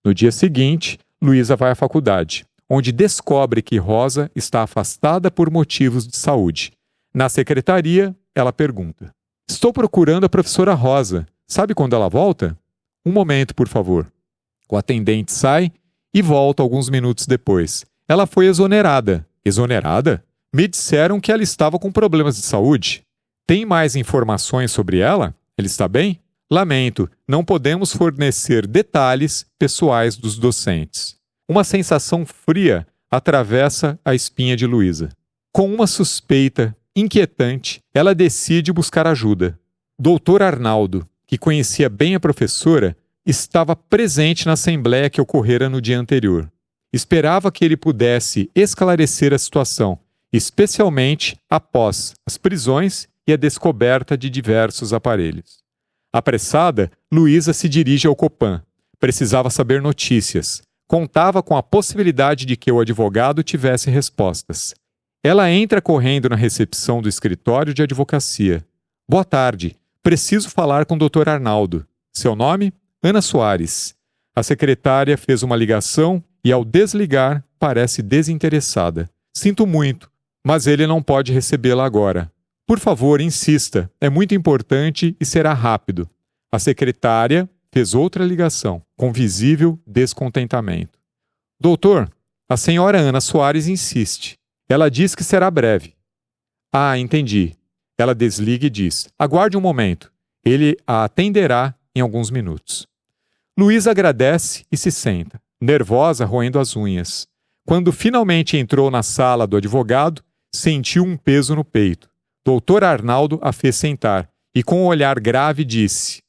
No dia seguinte, Luísa vai à faculdade, onde descobre que Rosa está afastada por motivos de saúde. Na secretaria, ela pergunta: "Estou procurando a professora Rosa. Sabe quando ela volta?" "Um momento, por favor." O atendente sai e volta alguns minutos depois. "Ela foi exonerada." "Exonerada? Me disseram que ela estava com problemas de saúde." "Tem mais informações sobre ela? Ela está bem?" "Lamento, não podemos fornecer detalhes pessoais dos docentes." Uma sensação fria atravessa a espinha de Luísa. Com uma suspeita inquietante, ela decide buscar ajuda. Dr. Arnaldo, que conhecia bem a professora, estava presente na assembleia que ocorrera no dia anterior. Esperava que ele pudesse esclarecer a situação, especialmente após as prisões e a descoberta de diversos aparelhos. Apressada, Luísa se dirige ao Copan. Precisava saber notícias. Contava com a possibilidade de que o advogado tivesse respostas. Ela entra correndo na recepção do escritório de advocacia. "Boa tarde. Preciso falar com o Dr. Arnaldo." "Seu nome?" "Ana Soares." A secretária fez uma ligação e, ao desligar, parece desinteressada. "Sinto muito, mas ele não pode recebê-la agora." "Por favor, insista. É muito importante e será rápido." A secretária fez outra ligação, com visível descontentamento. "Doutor, a senhora Ana Soares insiste. Ela diz que será breve." "Ah, entendi." Ela desliga e diz: "Aguarde um momento. Ele a atenderá em alguns minutos." Luísa agradece e se senta, nervosa, roendo as unhas. Quando finalmente entrou na sala do advogado, sentiu um peso no peito. Dr. Arnaldo a fez sentar e, com um olhar grave, disse: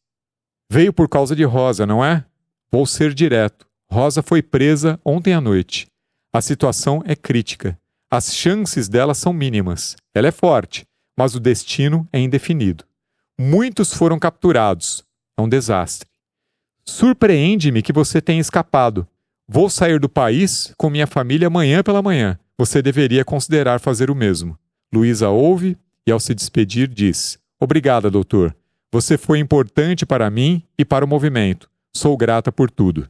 "Veio por causa de Rosa, não é?" "Vou ser direto. Rosa foi presa ontem à noite. A situação é crítica. As chances dela são mínimas. Ela é forte, mas o destino é indefinido. Muitos foram capturados. É um desastre. Surpreende-me que você tenha escapado. Vou sair do país com minha família amanhã pela manhã. Você deveria considerar fazer o mesmo." Luísa ouve e, ao se despedir, diz: "Obrigada, doutor. Você foi importante para mim e para o movimento. Sou grata por tudo."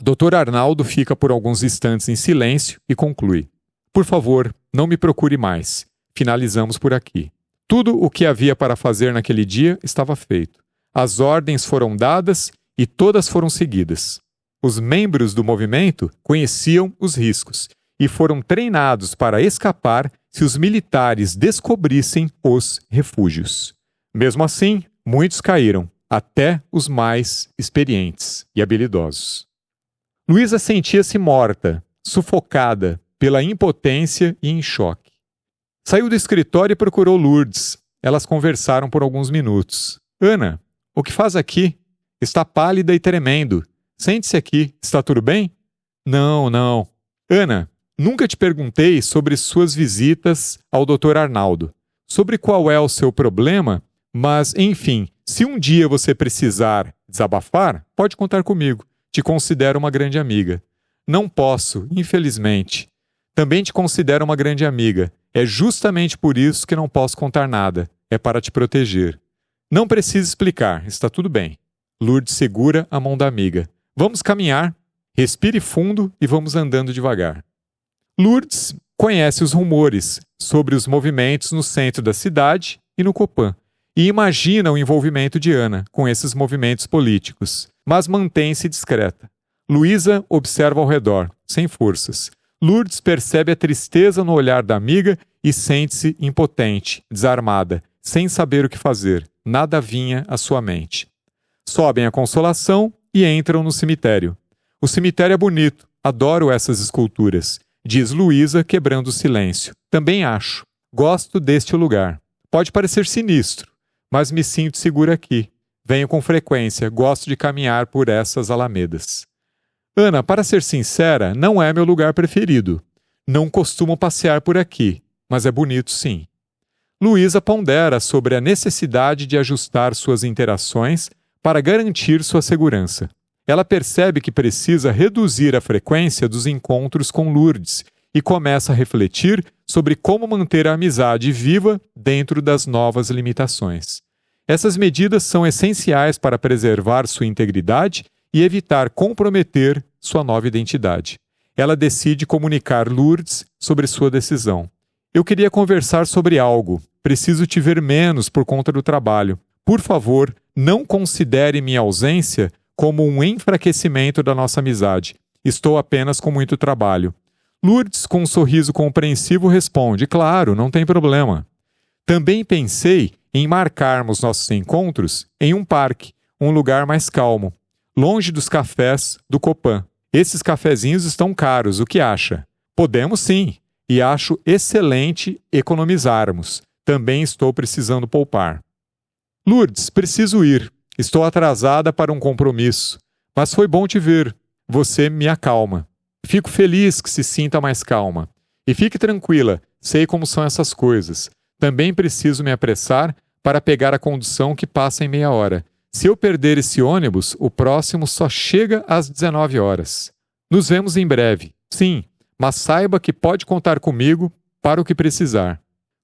Dr. Arnaldo fica por alguns instantes em silêncio e conclui: "Por favor, não me procure mais. Finalizamos por aqui." Tudo o que havia para fazer naquele dia estava feito. As ordens foram dadas e todas foram seguidas. Os membros do movimento conheciam os riscos e foram treinados para escapar se os militares descobrissem os refúgios. Mesmo assim, muitos caíram, até os mais experientes e habilidosos. Luísa sentia-se morta, sufocada pela impotência e em choque. Saiu do escritório e procurou Lourdes. Elas conversaram por alguns minutos. "Ana, o que faz aqui? Está pálida e tremendo. Sente-se aqui. Está tudo bem?" Não. "Ana, nunca te perguntei sobre suas visitas ao Dr. Arnaldo. Sobre qual é o seu problema, mas, enfim, se um dia você precisar desabafar, pode contar comigo. Te considero uma grande amiga." "Não posso, infelizmente." "Também te considero uma grande amiga. É justamente por isso que não posso contar nada. É para te proteger." "Não precisa explicar. Está tudo bem." Lourdes segura a mão da amiga. "Vamos caminhar. Respire fundo e vamos andando devagar." Lourdes conhece os rumores sobre os movimentos no centro da cidade e no Copan, e imagina o envolvimento de Ana com esses movimentos políticos, mas mantém-se discreta. Luísa observa ao redor, sem forças. Lourdes percebe a tristeza no olhar da amiga e sente-se impotente, desarmada, sem saber o que fazer. Nada vinha à sua mente. Sobem a Consolação e entram no cemitério. "O cemitério é bonito. Adoro essas esculturas", diz Luísa, quebrando o silêncio. "Também acho. Gosto deste lugar. Pode parecer sinistro, mas me sinto segura aqui. Venho com frequência, gosto de caminhar por essas alamedas." "Ana, para ser sincera, não é meu lugar preferido. Não costumo passear por aqui, mas é bonito sim." Luísa pondera sobre a necessidade de ajustar suas interações para garantir sua segurança. Ela percebe que precisa reduzir a frequência dos encontros com Lourdes e começa a refletir sobre como manter a amizade viva dentro das novas limitações. Essas medidas são essenciais para preservar sua integridade e evitar comprometer sua nova identidade. Ela decide comunicar Lourdes sobre sua decisão. Eu queria conversar sobre algo. Preciso te ver menos por conta do trabalho. Por favor, não considere minha ausência como um enfraquecimento da nossa amizade. Estou apenas com muito trabalho. Lourdes, com um sorriso compreensivo, responde: claro, não tem problema. Também pensei em marcarmos nossos encontros em um parque, um lugar mais calmo, longe dos cafés do Copan. Esses cafezinhos estão caros, o que acha? Podemos sim, e acho excelente economizarmos. Também estou precisando poupar. Lourdes, preciso ir. Estou atrasada para um compromisso. Mas foi bom te ver. Você me acalma. Fico feliz que se sinta mais calma. E fique tranquila, sei como são essas coisas. Também preciso me apressar para pegar a condução que passa em meia hora. Se eu perder esse ônibus, o próximo só chega às 19 horas. Nos vemos em breve. Sim, mas saiba que pode contar comigo para o que precisar.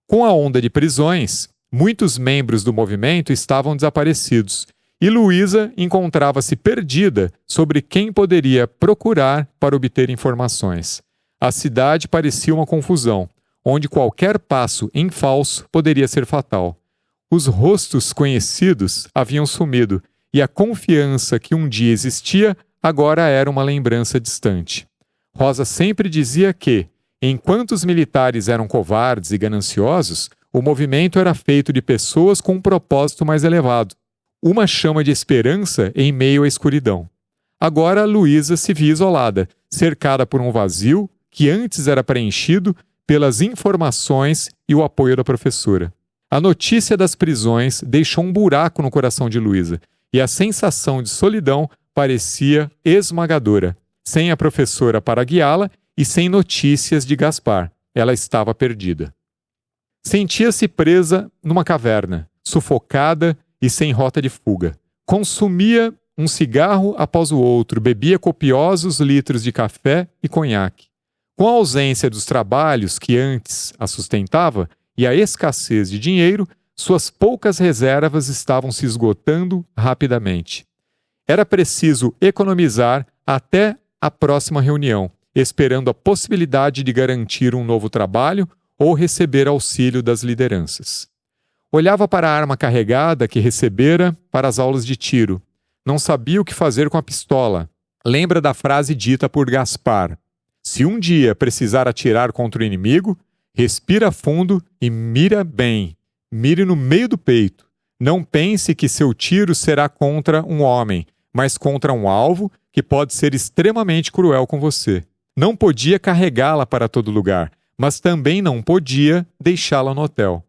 Com a onda de prisões, muitos membros do movimento estavam desaparecidos e Luísa encontrava-se perdida sobre quem poderia procurar para obter informações. A cidade parecia uma confusão, onde qualquer passo em falso poderia ser fatal. Os rostos conhecidos haviam sumido e a confiança que um dia existia agora era uma lembrança distante. Rosa sempre dizia que, enquanto os militares eram covardes e gananciosos, o movimento era feito de pessoas com um propósito mais elevado. Uma chama de esperança em meio à escuridão. Agora Luísa se via isolada, cercada por um vazio que antes era preenchido pelas informações e o apoio da professora. A notícia das prisões deixou um buraco no coração de Luísa, e a sensação de solidão parecia esmagadora. Sem a professora para guiá-la e sem notícias de Gaspar, ela estava perdida. Sentia-se presa numa caverna, sufocada e sem rota de fuga. Consumia um cigarro após o outro, bebia copiosos litros de café e conhaque. Com a ausência dos trabalhos que antes a sustentava e a escassez de dinheiro, suas poucas reservas estavam se esgotando rapidamente. Era preciso economizar até a próxima reunião, esperando a possibilidade de garantir um novo trabalho ou receber auxílio das lideranças. Olhava para a arma carregada que recebera para as aulas de tiro. Não sabia o que fazer com a pistola. Lembra da frase dita por Gaspar: se um dia precisar atirar contra o inimigo, respira fundo e mira bem. Mire no meio do peito. Não pense que seu tiro será contra um homem, mas contra um alvo que pode ser extremamente cruel com você. Não podia carregá-la para todo lugar, mas também não podia deixá-la no hotel.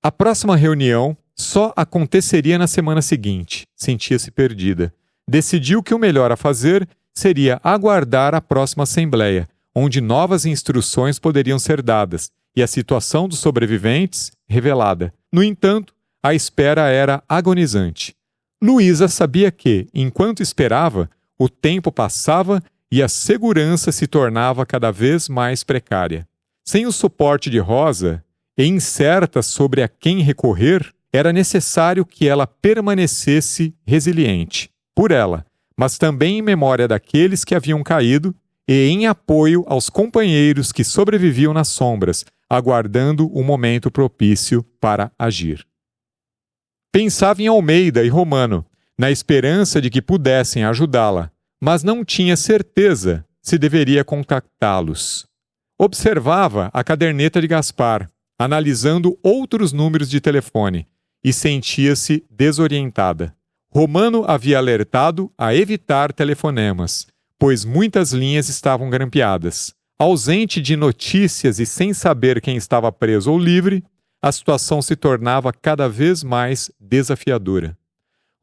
A próxima reunião só aconteceria na semana seguinte. Sentia-se perdida. Decidiu que o melhor a fazer seria aguardar a próxima assembleia, onde novas instruções poderiam ser dadas e a situação dos sobreviventes revelada. No entanto, a espera era agonizante. Luísa sabia que, enquanto esperava, o tempo passava e a segurança se tornava cada vez mais precária. Sem o suporte de Rosa, e incerta sobre a quem recorrer, era necessário que ela permanecesse resiliente, por ela, mas também em memória daqueles que haviam caído e em apoio aos companheiros que sobreviviam nas sombras, aguardando o momento propício para agir. Pensava em Almeida e Romano, na esperança de que pudessem ajudá-la, mas não tinha certeza se deveria contactá-los. Observava a caderneta de Gaspar, analisando outros números de telefone, e sentia-se desorientada. Romano havia alertado a evitar telefonemas, pois muitas linhas estavam grampeadas. Ausente de notícias e sem saber quem estava preso ou livre, a situação se tornava cada vez mais desafiadora.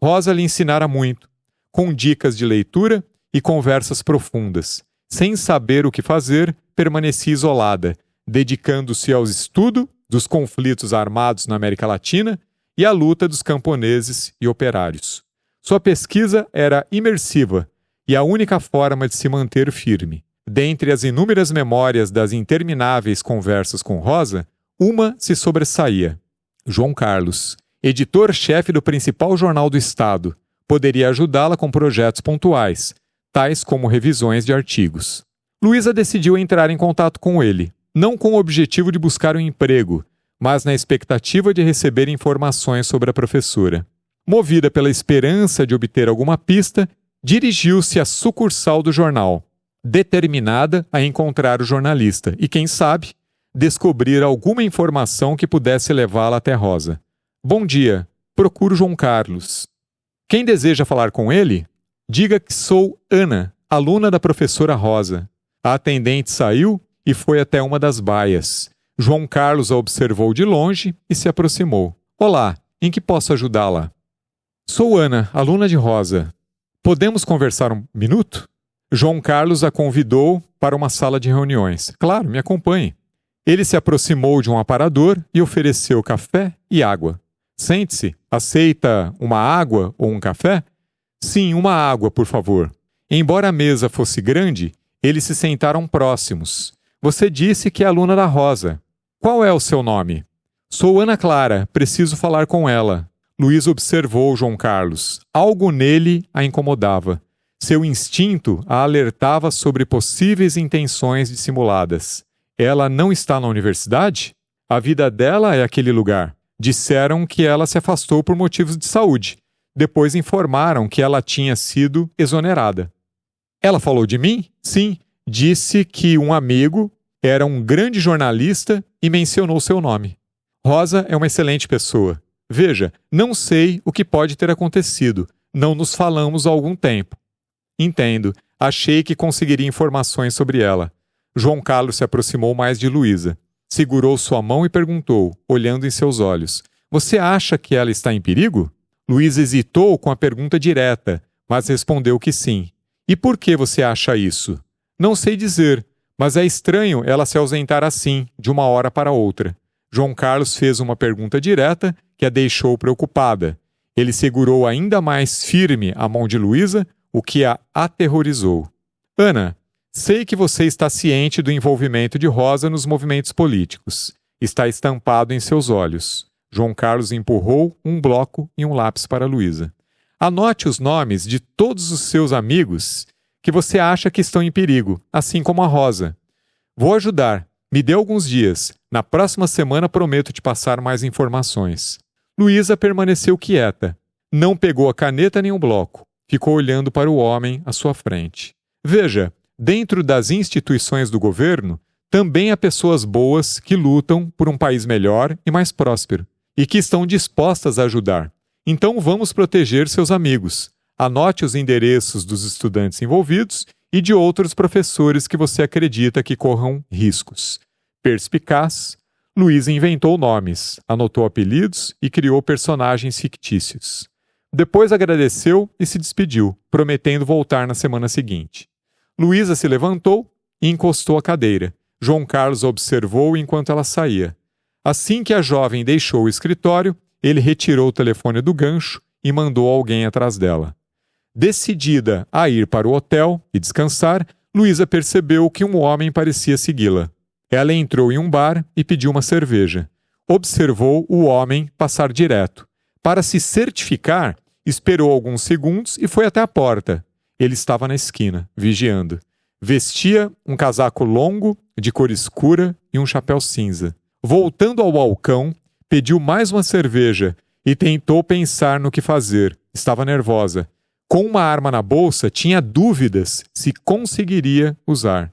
Rosa lhe ensinara muito, com dicas de leitura e conversas profundas. Sem saber o que fazer, permanecia isolada, dedicando-se ao estudo dos conflitos armados na América Latina e à luta dos camponeses e operários. Sua pesquisa era imersiva e a única forma de se manter firme. Dentre as inúmeras memórias das intermináveis conversas com Rosa, uma se sobressaía. João Carlos, editor-chefe do principal jornal do Estado, Poderia ajudá-la com projetos pontuais, tais como revisões de artigos. Luísa decidiu entrar em contato com ele, não com o objetivo de buscar um emprego, mas na expectativa de receber informações sobre a professora. Movida pela esperança de obter alguma pista, dirigiu-se à sucursal do jornal, determinada a encontrar o jornalista e, quem sabe, descobrir alguma informação que pudesse levá-la até Rosa. Bom dia, procuro João Carlos. Quem deseja falar com ele? Diga que sou Ana, aluna da professora Rosa. A atendente saiu e foi até uma das baias. João Carlos a observou de longe e se aproximou. Olá, em que posso ajudá-la? Sou Ana, aluna de Rosa. Podemos conversar um minuto? João Carlos a convidou para uma sala de reuniões. Claro, me acompanhe. Ele se aproximou de um aparador e ofereceu café e água. Sente-se. Aceita uma água ou um café? Sim, uma água, por favor. Embora a mesa fosse grande, eles se sentaram próximos. Você disse que é aluna da Rosa. Qual é o seu nome? Sou Ana Clara, preciso falar com ela. Luísa observou João Carlos. Algo nele a incomodava. Seu instinto a alertava sobre possíveis intenções dissimuladas. Ela não está na universidade? A vida dela é aquele lugar. Disseram que ela se afastou por motivos de saúde. Depois informaram que ela tinha sido exonerada. Ela falou de mim? Sim. Disse que um amigo era um grande jornalista e mencionou seu nome. Rosa é uma excelente pessoa. Veja, não sei o que pode ter acontecido. Não nos falamos há algum tempo. Entendo. Achei que conseguiria informações sobre ela. João Carlos se aproximou mais de Luísa. Segurou sua mão e perguntou, olhando em seus olhos. Você acha que ela está em perigo? Luísa hesitou com a pergunta direta, mas respondeu que sim. E por que você acha isso? Não sei dizer, mas é estranho ela se ausentar assim, de uma hora para outra. João Carlos fez uma pergunta direta que a deixou preocupada. Ele segurou ainda mais firme a mão de Luísa, o que a aterrorizou. Ana, sei que você está ciente do envolvimento de Rosa nos movimentos políticos. Está estampado em seus olhos. João Carlos empurrou um bloco e um lápis para Luísa. Anote os nomes de todos os seus amigos que você acha que estão em perigo, assim como a Rosa. Vou ajudar. Me dê alguns dias. Na próxima semana prometo te passar mais informações. Luísa permaneceu quieta. Não pegou a caneta nem o bloco. Ficou olhando para o homem à sua frente. Veja, dentro das instituições do governo, também há pessoas boas que lutam por um país melhor e mais próspero, e que estão dispostas a ajudar. Então vamos proteger seus amigos. Anote os endereços dos estudantes envolvidos e de outros professores que você acredita que corram riscos. Perspicaz, Luísa inventou nomes, anotou apelidos e criou personagens fictícios. Depois agradeceu e se despediu, prometendo voltar na semana seguinte. Luísa se levantou e encostou a cadeira. João Carlos observou enquanto ela saía. Assim que a jovem deixou o escritório, ele retirou o telefone do gancho e mandou alguém atrás dela. Decidida a ir para o hotel e descansar, Luísa percebeu que um homem parecia segui-la. Ela entrou em um bar e pediu uma cerveja. Observou o homem passar direto. Para se certificar, esperou alguns segundos e foi até a porta. Ele estava na esquina, vigiando. Vestia um casaco longo, de cor escura e um chapéu cinza. Voltando ao balcão, pediu mais uma cerveja e tentou pensar no que fazer. Estava nervosa. Com uma arma na bolsa, tinha dúvidas se conseguiria usar.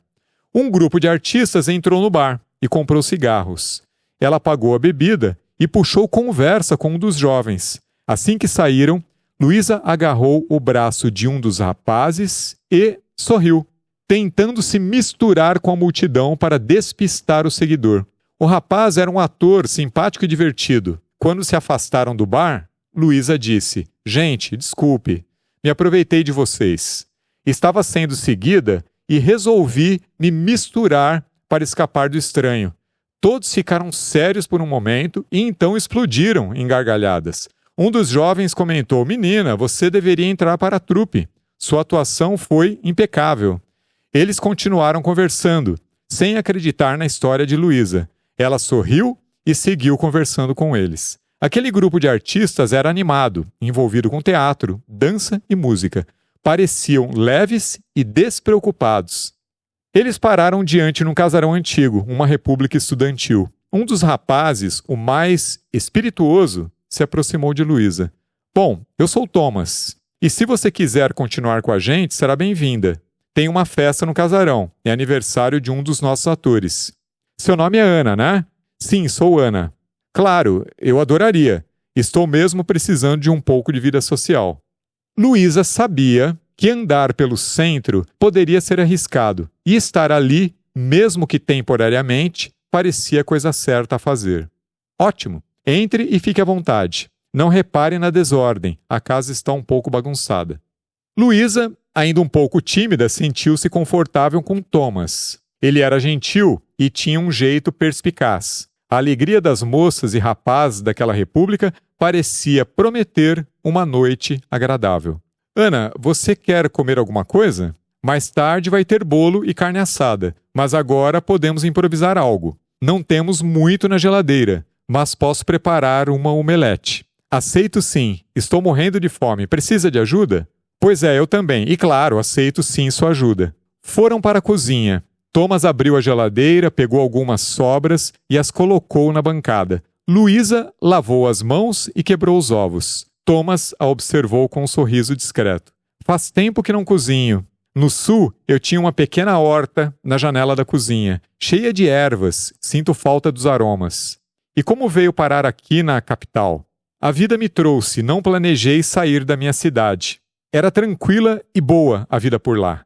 Um grupo de artistas entrou no bar e comprou cigarros. Ela pagou a bebida e puxou conversa com um dos jovens. Assim que saíram, Luísa agarrou o braço de um dos rapazes e sorriu, tentando se misturar com a multidão para despistar o seguidor. O rapaz era um ator simpático e divertido. Quando se afastaram do bar, Luísa disse: Gente, desculpe, me aproveitei de vocês. Estava sendo seguida e resolvi me misturar para escapar do estranho. Todos ficaram sérios por um momento e então explodiram em gargalhadas. Um dos jovens comentou: Menina, você deveria entrar para a trupe. Sua atuação foi impecável. Eles continuaram conversando, sem acreditar na história de Luísa. Ela sorriu e seguiu conversando com eles. Aquele grupo de artistas era animado, envolvido com teatro, dança e música. Pareciam leves e despreocupados. Eles pararam diante de um casarão antigo, uma república estudantil. Um dos rapazes, o mais espirituoso, se aproximou de Luísa. Bom, eu sou Thomas, e se você quiser continuar com a gente, será bem-vinda. Tem uma festa no casarão, é aniversário de um dos nossos atores. Seu nome é Ana, né? Sim, sou Ana. Claro, eu adoraria. Estou mesmo precisando de um pouco de vida social. Luísa sabia que andar pelo centro poderia ser arriscado, e estar ali, mesmo que temporariamente, parecia a coisa certa a fazer. Ótimo! Entre e fique à vontade. Não repare na desordem, a casa está um pouco bagunçada. Luísa, ainda um pouco tímida, sentiu-se confortável com Thomas. Ele era gentil e tinha um jeito perspicaz. A alegria das moças e rapazes daquela república parecia prometer uma noite agradável. Ana, você quer comer alguma coisa? Mais tarde vai ter bolo e carne assada, mas agora podemos improvisar algo. Não temos muito na geladeira, mas posso preparar uma omelete. Aceito sim, estou morrendo de fome. Precisa de ajuda? Pois é, eu também. E claro, aceito sim sua ajuda. Foram para a cozinha. Thomas abriu a geladeira, pegou algumas sobras e as colocou na bancada. Luísa lavou as mãos e quebrou os ovos. Thomas a observou com um sorriso discreto. Faz tempo que não cozinho. No sul, eu tinha uma pequena horta na janela da cozinha, cheia de ervas. Sinto falta dos aromas. E como veio parar aqui na capital? A vida me trouxe, não planejei sair da minha cidade. Era tranquila e boa a vida por lá.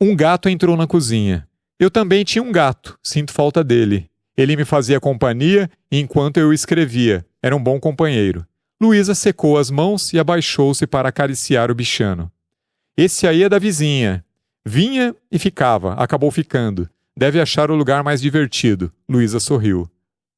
Um gato entrou na cozinha. Eu também tinha um gato, sinto falta dele. Ele me fazia companhia enquanto eu escrevia. Era um bom companheiro. Luísa secou as mãos e abaixou-se para acariciar o bichano. Esse aí é da vizinha. Vinha e ficava, acabou ficando. Deve achar o lugar mais divertido. Luísa sorriu.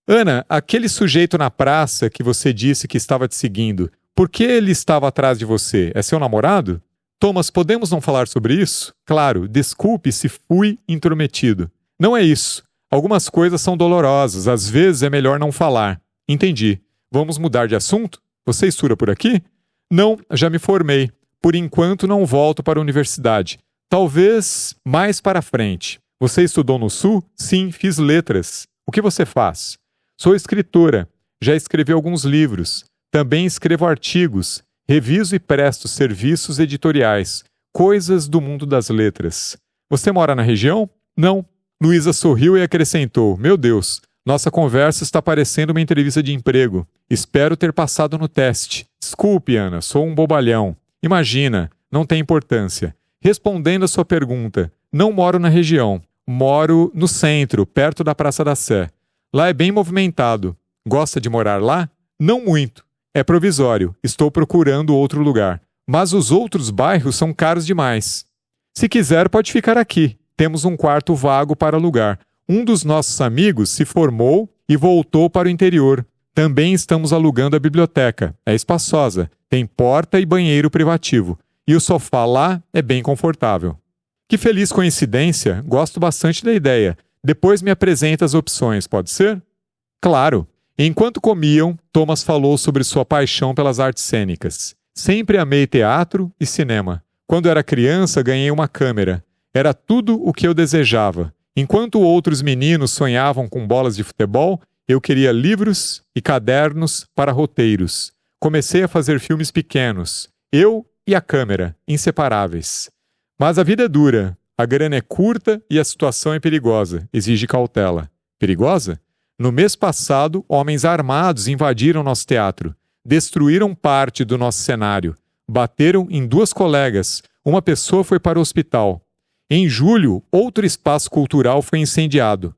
Ana, aquele sujeito na praça que você disse que estava te seguindo, por que ele estava atrás de você? É seu namorado? Thomas, podemos não falar sobre isso? Claro, desculpe se fui intrometido. Não é isso. Algumas coisas são dolorosas, às vezes é melhor não falar. Entendi. Vamos mudar de assunto? Você estuda por aqui? Não, já me formei. Por enquanto não volto para a universidade. Talvez mais para frente. Você estudou no Sul? Sim, fiz letras. O que você faz? Sou escritora. Já escrevi alguns livros. Também escrevo artigos. Reviso e presto serviços editoriais. Coisas do mundo das letras. Você mora na região? Não. Luísa sorriu e acrescentou. Meu Deus, nossa conversa está parecendo uma entrevista de emprego. Espero ter passado no teste. Desculpe, Ana, sou um bobalhão. Imagina, não tem importância. Respondendo a sua pergunta, não moro na região. Moro no centro, perto da Praça da Sé. Lá é bem movimentado. Gosta de morar lá? Não muito. É provisório. Estou procurando outro lugar. Mas os outros bairros são caros demais. Se quiser, pode ficar aqui. Temos um quarto vago para alugar. Um dos nossos amigos se formou e voltou para o interior. Também estamos alugando a biblioteca. É espaçosa. Tem porta e banheiro privativo. E o sofá lá é bem confortável. Que feliz coincidência. Gosto bastante da ideia. Depois me apresenta as opções, pode ser? Claro. Enquanto comiam, Thomas falou sobre sua paixão pelas artes cênicas. Sempre amei teatro e cinema. Quando era criança, ganhei uma câmera. Era tudo o que eu desejava. Enquanto outros meninos sonhavam com bolas de futebol, eu queria livros e cadernos para roteiros. Comecei a fazer filmes pequenos. Eu e a câmera, inseparáveis. Mas a vida é dura. A grana é curta e a situação é perigosa. Exige cautela. Perigosa? No mês passado, homens armados invadiram nosso teatro. Destruíram parte do nosso cenário. Bateram em 2 colegas. Uma pessoa foi para o hospital. Em julho, outro espaço cultural foi incendiado.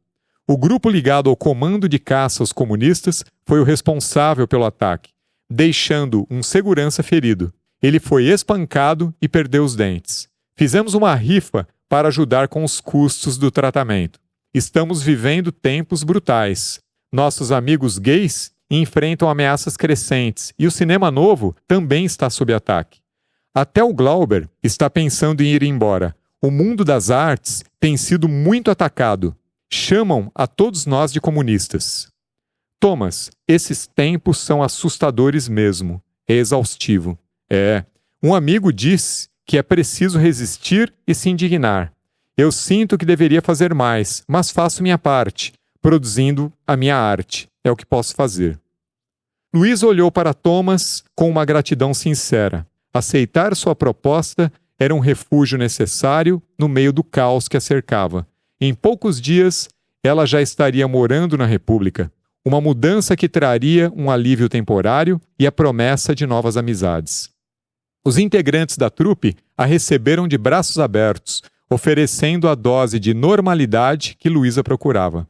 O grupo ligado ao comando de caça aos comunistas foi o responsável pelo ataque, deixando um segurança ferido. Ele foi espancado e perdeu os dentes. Fizemos uma rifa para ajudar com os custos do tratamento. Estamos vivendo tempos brutais. Nossos amigos gays enfrentam ameaças crescentes e o cinema novo também está sob ataque. Até o Glauber está pensando em ir embora. O mundo das artes tem sido muito atacado. Chamam a todos nós de comunistas. Thomas, esses tempos são assustadores mesmo. É exaustivo. Um amigo diz que é preciso resistir e se indignar. Eu sinto que deveria fazer mais, mas faço minha parte, produzindo a minha arte. É o que posso fazer. Luísa olhou para Thomas com uma gratidão sincera. Aceitar sua proposta era um refúgio necessário no meio do caos que a cercava. Em poucos dias, ela já estaria morando na República. Uma mudança que traria um alívio temporário e a promessa de novas amizades. Os integrantes da trupe a receberam de braços abertos, oferecendo a dose de normalidade que Luísa procurava.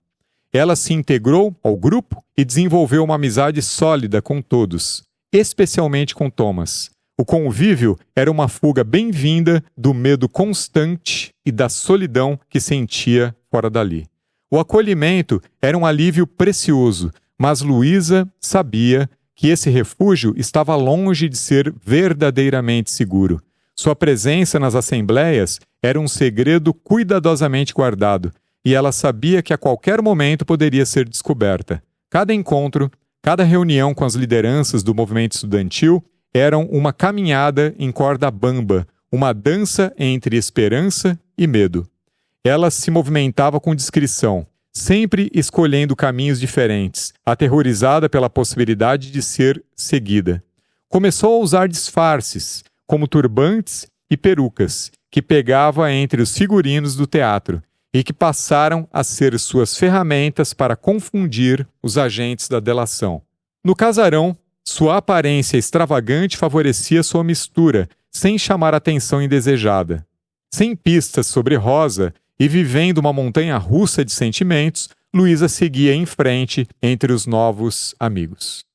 Ela se integrou ao grupo e desenvolveu uma amizade sólida com todos, especialmente com Thomas. O convívio era uma fuga bem-vinda do medo constante e da solidão que sentia fora dali. O acolhimento era um alívio precioso, mas Luísa sabia que esse refúgio estava longe de ser verdadeiramente seguro. Sua presença nas assembleias era um segredo cuidadosamente guardado, e ela sabia que a qualquer momento poderia ser descoberta. Cada encontro, cada reunião com as lideranças do movimento estudantil eram uma caminhada em corda bamba, uma dança entre esperança e medo. Ela se movimentava com discrição, sempre escolhendo caminhos diferentes, aterrorizada pela possibilidade de ser seguida. Começou a usar disfarces, como turbantes e perucas, que pegava entre os figurinos do teatro e que passaram a ser suas ferramentas para confundir os agentes da delação. No casarão, sua aparência extravagante favorecia sua mistura, sem chamar atenção indesejada. Sem pistas sobre Rosa e vivendo uma montanha-russa de sentimentos, Luísa seguia em frente entre os novos amigos.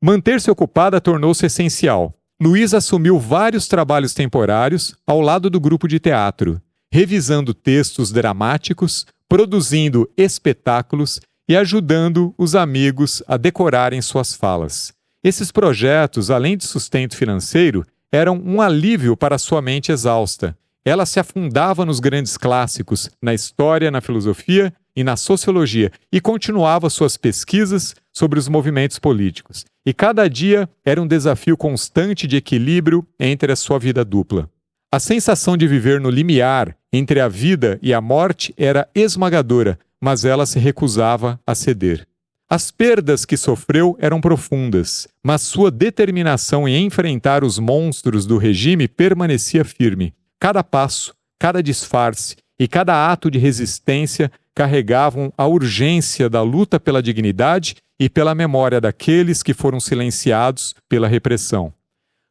Manter-se ocupada tornou-se essencial. Luísa assumiu vários trabalhos temporários ao lado do grupo de teatro, revisando textos dramáticos, produzindo espetáculos e ajudando os amigos a decorarem suas falas. Esses projetos, além de sustento financeiro, eram um alívio para sua mente exausta. Ela se afundava nos grandes clássicos, na história, na filosofia e na sociologia, e continuava suas pesquisas sobre os movimentos políticos. E cada dia era um desafio constante de equilíbrio entre a sua vida dupla. A sensação de viver no limiar entre a vida e a morte era esmagadora, mas ela se recusava a ceder. As perdas que sofreu eram profundas, mas sua determinação em enfrentar os monstros do regime permanecia firme. Cada passo, cada disfarce e cada ato de resistência carregavam a urgência da luta pela dignidade e pela memória daqueles que foram silenciados pela repressão.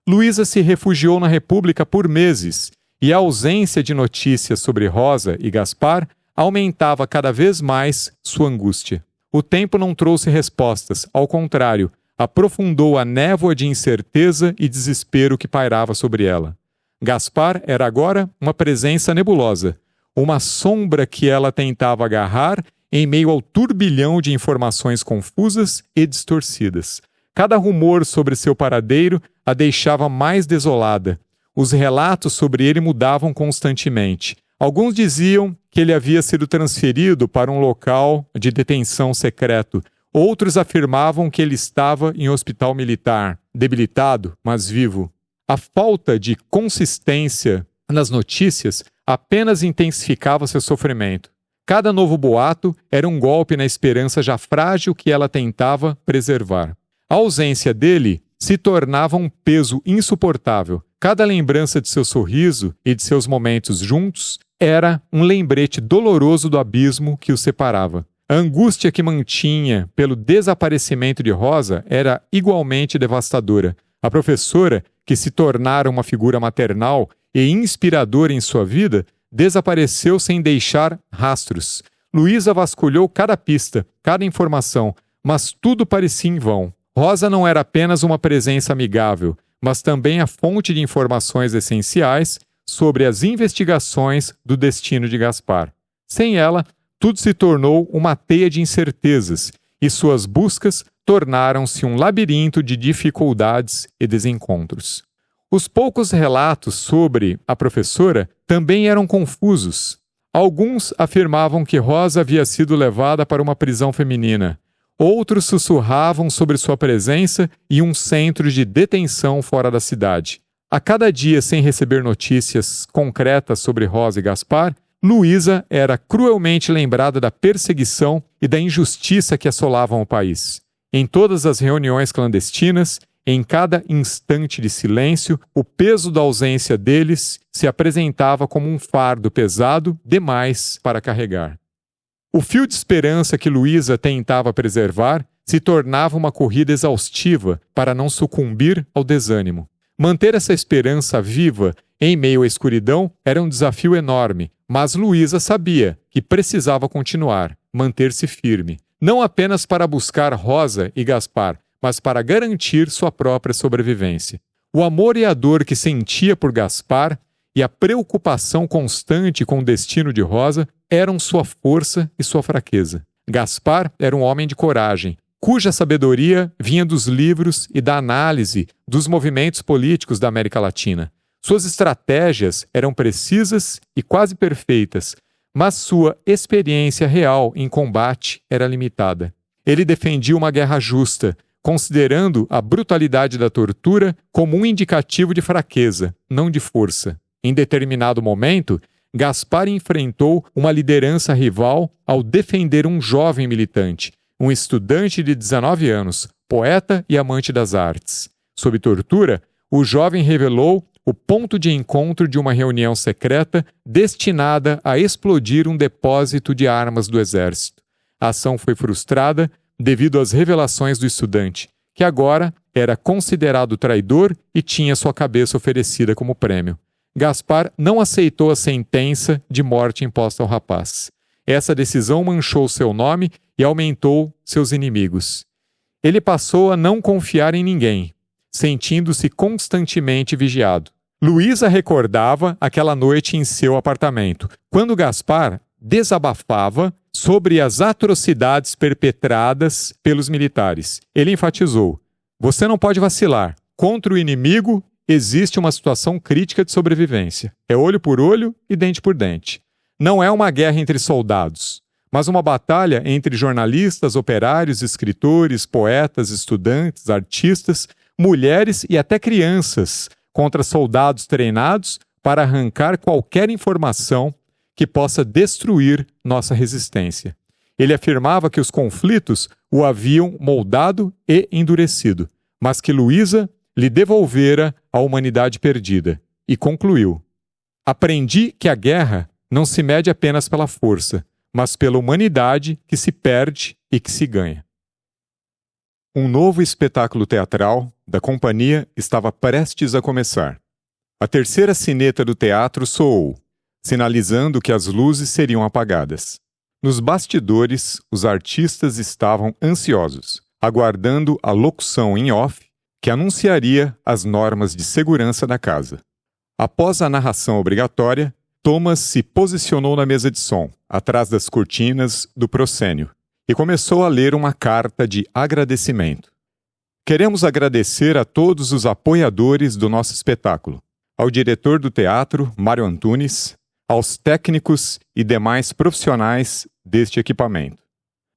Luísa se refugiou na República por meses, e a ausência de notícias sobre Rosa e Gaspar aumentava cada vez mais sua angústia. O tempo não trouxe respostas, ao contrário, aprofundou a névoa de incerteza e desespero que pairava sobre ela. Gaspar era agora uma presença nebulosa, uma sombra que ela tentava agarrar em meio ao turbilhão de informações confusas e distorcidas. Cada rumor sobre seu paradeiro a deixava mais desolada. Os relatos sobre ele mudavam constantemente. Alguns diziam que ele havia sido transferido para um local de detenção secreto. Outros afirmavam que ele estava em hospital militar, debilitado, mas vivo. A falta de consistência nas notícias apenas intensificava seu sofrimento. Cada novo boato era um golpe na esperança já frágil que ela tentava preservar. A ausência dele se tornava um peso insuportável. Cada lembrança de seu sorriso e de seus momentos juntos era um lembrete doloroso do abismo que os separava. A angústia que mantinha pelo desaparecimento de Rosa era igualmente devastadora. A professora, que se tornara uma figura maternal e inspiradora em sua vida, desapareceu sem deixar rastros. Luísa vasculhou cada pista, cada informação, mas tudo parecia em vão. Rosa não era apenas uma presença amigável, mas também a fonte de informações essenciais sobre as investigações do destino de Gaspar. Sem ela, tudo se tornou uma teia de incertezas, e suas buscas tornaram-se um labirinto de dificuldades e desencontros. Os poucos relatos sobre a professora também eram confusos. Alguns afirmavam que Rosa havia sido levada para uma prisão feminina. Outros sussurravam sobre sua presença em um centro de detenção fora da cidade. A cada dia sem receber notícias concretas sobre Rosa e Gaspar, Luísa era cruelmente lembrada da perseguição e da injustiça que assolavam o país. Em todas as reuniões clandestinas, em cada instante de silêncio, o peso da ausência deles se apresentava como um fardo pesado demais para carregar. O fio de esperança que Luísa tentava preservar se tornava uma corrida exaustiva para não sucumbir ao desânimo. Manter essa esperança viva em meio à escuridão era um desafio enorme, mas Luísa sabia que precisava continuar, manter-se firme, não apenas para buscar Rosa e Gaspar, mas para garantir sua própria sobrevivência. O amor e a dor que sentia por Gaspar e a preocupação constante com o destino de Rosa eram sua força e sua fraqueza. Gaspar era um homem de coragem, cuja sabedoria vinha dos livros e da análise dos movimentos políticos da América Latina. Suas estratégias eram precisas e quase perfeitas, mas sua experiência real em combate era limitada. Ele defendia uma guerra justa, considerando a brutalidade da tortura como um indicativo de fraqueza, não de força. Em determinado momento, Gaspar enfrentou uma liderança rival ao defender um jovem militante, um estudante de 19 anos, poeta e amante das artes. Sob tortura, o jovem revelou o ponto de encontro de uma reunião secreta destinada a explodir um depósito de armas do exército. A ação foi frustrada devido às revelações do estudante, que agora era considerado traidor e tinha sua cabeça oferecida como prêmio. Gaspar não aceitou a sentença de morte imposta ao rapaz. Essa decisão manchou seu nome e aumentou seus inimigos. Ele passou a não confiar em ninguém, sentindo-se constantemente vigiado. Luísa recordava aquela noite em seu apartamento, quando Gaspar desabafava sobre as atrocidades perpetradas pelos militares. Ele enfatizou: "Você não pode vacilar. Contra o inimigo existe uma situação crítica de sobrevivência. É olho por olho e dente por dente. Não é uma guerra entre soldados, mas uma batalha entre jornalistas, operários, escritores, poetas, estudantes, artistas, mulheres e até crianças contra soldados treinados para arrancar qualquer informação que possa destruir nossa resistência." Ele afirmava que os conflitos o haviam moldado e endurecido, mas que Luísa lhe devolvera a humanidade perdida, e concluiu: "Aprendi que a guerra não se mede apenas pela força, mas pela humanidade que se perde e que se ganha." Um novo espetáculo teatral da companhia estava prestes a começar. A terceira sineta do teatro soou, sinalizando que as luzes seriam apagadas. Nos bastidores, os artistas estavam ansiosos, aguardando a locução em off que anunciaria as normas de segurança da casa. Após a narração obrigatória, Thomas se posicionou na mesa de som, atrás das cortinas do proscênio, e começou a ler uma carta de agradecimento. "Queremos agradecer a todos os apoiadores do nosso espetáculo, ao diretor do teatro, Mário Antunes, aos técnicos e demais profissionais deste equipamento.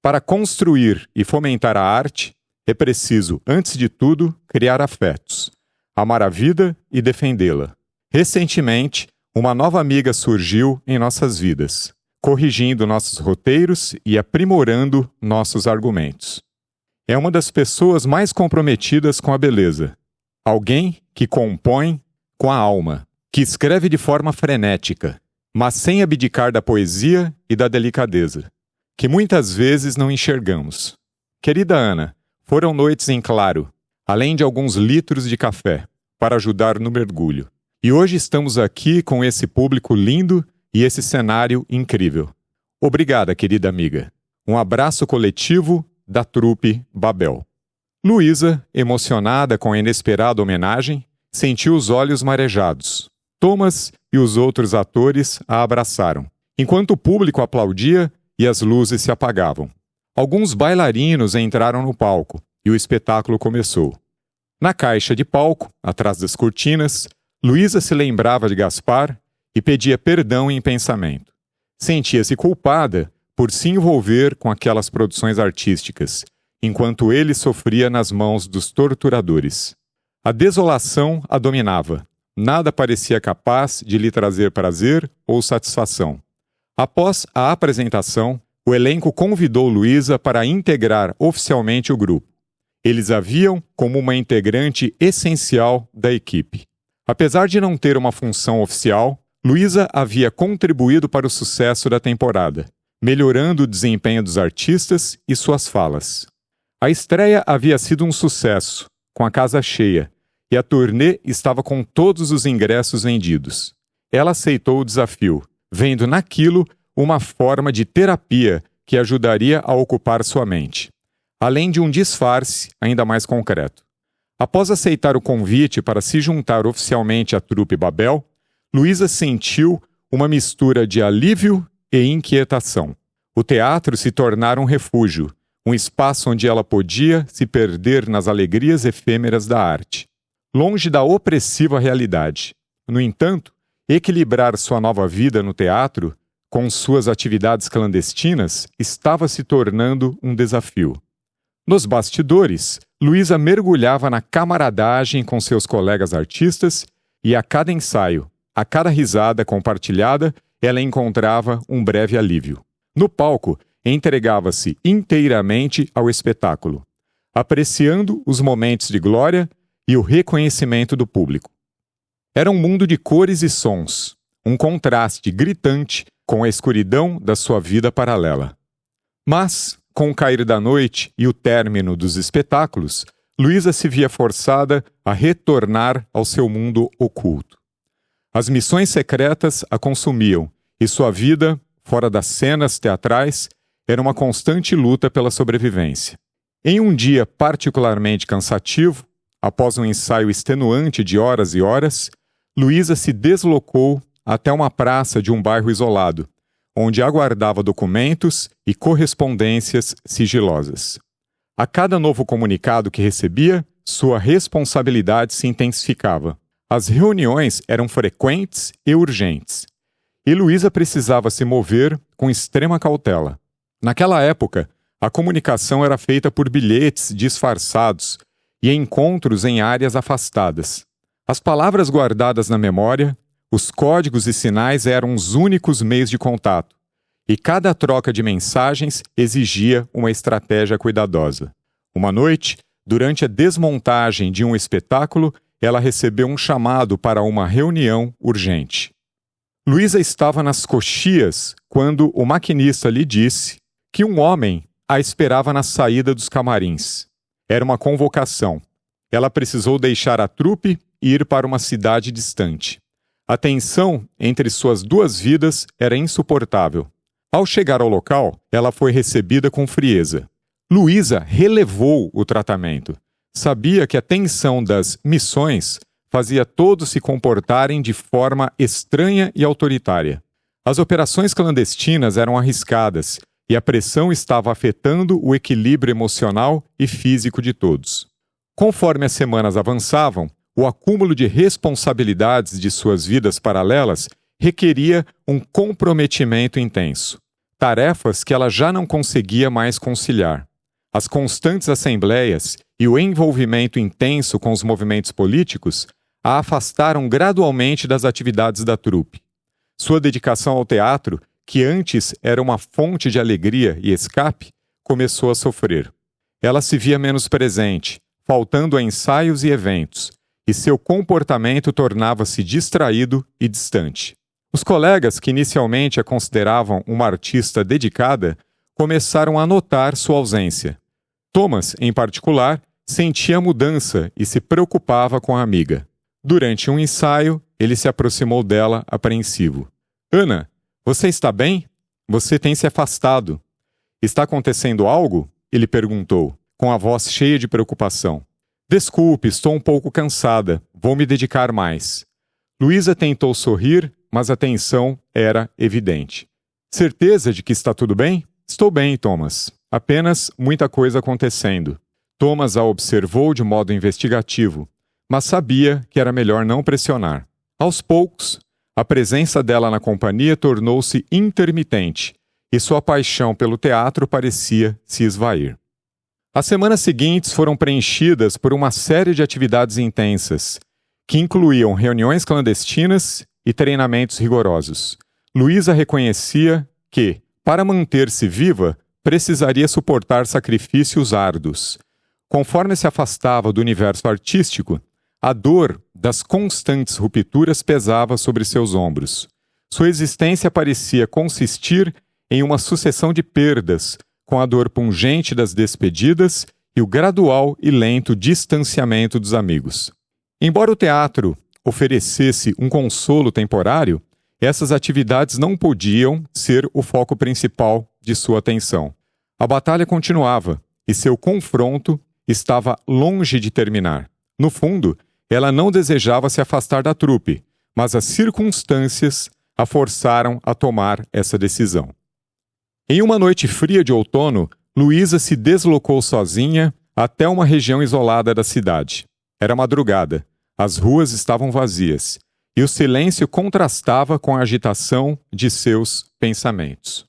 Para construir e fomentar a arte, é preciso, antes de tudo, criar afetos, amar a vida e defendê-la. Recentemente, uma nova amiga surgiu em nossas vidas, corrigindo nossos roteiros e aprimorando nossos argumentos. É uma das pessoas mais comprometidas com a beleza. Alguém que compõe com a alma, que escreve de forma frenética, mas sem abdicar da poesia e da delicadeza, que muitas vezes não enxergamos. Querida Ana, foram noites em claro, além de alguns litros de café, para ajudar no mergulho. E hoje estamos aqui com esse público lindo e esse cenário incrível. Obrigada, querida amiga. Um abraço coletivo da trupe Babel." Luísa, emocionada com a inesperada homenagem, sentiu os olhos marejados. Thomas e os outros atores a abraçaram, enquanto o público aplaudia e as luzes se apagavam. Alguns bailarinos entraram no palco e o espetáculo começou. Na caixa de palco, atrás das cortinas, Luísa se lembrava de Gaspar e pedia perdão em pensamento. Sentia-se culpada por se envolver com aquelas produções artísticas enquanto ele sofria nas mãos dos torturadores. A desolação a dominava. Nada parecia capaz de lhe trazer prazer ou satisfação. Após a apresentação, o elenco convidou Luísa para integrar oficialmente o grupo. Eles a viam como uma integrante essencial da equipe. Apesar de não ter uma função oficial, Luísa havia contribuído para o sucesso da temporada, melhorando o desempenho dos artistas e suas falas. A estreia havia sido um sucesso, com a casa cheia, e a turnê estava com todos os ingressos vendidos. Ela aceitou o desafio, vendo naquilo uma forma de terapia que ajudaria a ocupar sua mente, além de um disfarce ainda mais concreto. Após aceitar o convite para se juntar oficialmente à trupe Babel, Luísa sentiu uma mistura de alívio e inquietação. O teatro se tornara um refúgio, um espaço onde ela podia se perder nas alegrias efêmeras da arte, longe da opressiva realidade. No entanto, equilibrar sua nova vida no teatro com suas atividades clandestinas estava se tornando um desafio. Nos bastidores, Luísa mergulhava na camaradagem com seus colegas artistas e a cada ensaio, a cada risada compartilhada, ela encontrava um breve alívio. No palco, entregava-se inteiramente ao espetáculo, apreciando os momentos de glória e o reconhecimento do público. Era um mundo de cores e sons, um contraste gritante com a escuridão da sua vida paralela. Mas, com o cair da noite e o término dos espetáculos, Luísa se via forçada a retornar ao seu mundo oculto. As missões secretas a consumiam, e sua vida, fora das cenas teatrais, era uma constante luta pela sobrevivência. Em um dia particularmente cansativo, após um ensaio extenuante de horas e horas, Luísa se deslocou até uma praça de um bairro isolado, onde aguardava documentos e correspondências sigilosas. A cada novo comunicado que recebia, sua responsabilidade se intensificava. As reuniões eram frequentes e urgentes, e Luísa precisava se mover com extrema cautela. Naquela época, a comunicação era feita por bilhetes disfarçados e encontros em áreas afastadas. As palavras guardadas na memória, os códigos e sinais eram os únicos meios de contato, e cada troca de mensagens exigia uma estratégia cuidadosa. Uma noite, durante a desmontagem de um espetáculo, ela recebeu um chamado para uma reunião urgente. Luísa estava nas coxias quando o maquinista lhe disse que um homem a esperava na saída dos camarins. Era uma convocação. Ela precisou deixar a trupe e ir para uma cidade distante. A tensão entre suas duas vidas era insuportável. Ao chegar ao local, ela foi recebida com frieza. Luísa relevou o tratamento. Sabia que a tensão das missões fazia todos se comportarem de forma estranha e autoritária. As operações clandestinas eram arriscadas e a pressão estava afetando o equilíbrio emocional e físico de todos. Conforme as semanas avançavam, o acúmulo de responsabilidades de suas vidas paralelas requeria um comprometimento intenso. Tarefas que ela já não conseguia mais conciliar. As constantes assembleias e o envolvimento intenso com os movimentos políticos a afastaram gradualmente das atividades da trupe. Sua dedicação ao teatro, que antes era uma fonte de alegria e escape, começou a sofrer. Ela se via menos presente, faltando a ensaios e eventos, e seu comportamento tornava-se distraído e distante. Os colegas que inicialmente a consideravam uma artista dedicada começaram a notar sua ausência. Thomas, em particular, sentia a mudança e se preocupava com a amiga. Durante um ensaio, ele se aproximou dela apreensivo. Ana, você está bem? Você tem se afastado. Está acontecendo algo? Ele perguntou, com a voz cheia de preocupação. Desculpe, estou um pouco cansada. Vou me dedicar mais. Luísa tentou sorrir, mas a tensão era evidente. Certeza de que está tudo bem? Estou bem, Thomas. Apenas muita coisa acontecendo. Thomas a observou de modo investigativo, mas sabia que era melhor não pressionar. Aos poucos, a presença dela na companhia tornou-se intermitente e sua paixão pelo teatro parecia se esvair. As semanas seguintes foram preenchidas por uma série de atividades intensas, que incluíam reuniões clandestinas e treinamentos rigorosos. Luísa reconhecia que, para manter-se viva, precisaria suportar sacrifícios árduos. Conforme se afastava do universo artístico, a dor das constantes rupturas pesava sobre seus ombros. Sua existência parecia consistir em uma sucessão de perdas, com a dor pungente das despedidas e o gradual e lento distanciamento dos amigos. Embora o teatro oferecesse um consolo temporário, essas atividades não podiam ser o foco principal de sua atenção. A batalha continuava e seu confronto estava longe de terminar. No fundo, ela não desejava se afastar da trupe, mas as circunstâncias a forçaram a tomar essa decisão. Em uma noite fria de outono, Luísa se deslocou sozinha até uma região isolada da cidade. Era madrugada, as ruas estavam vazias, e o silêncio contrastava com a agitação de seus pensamentos.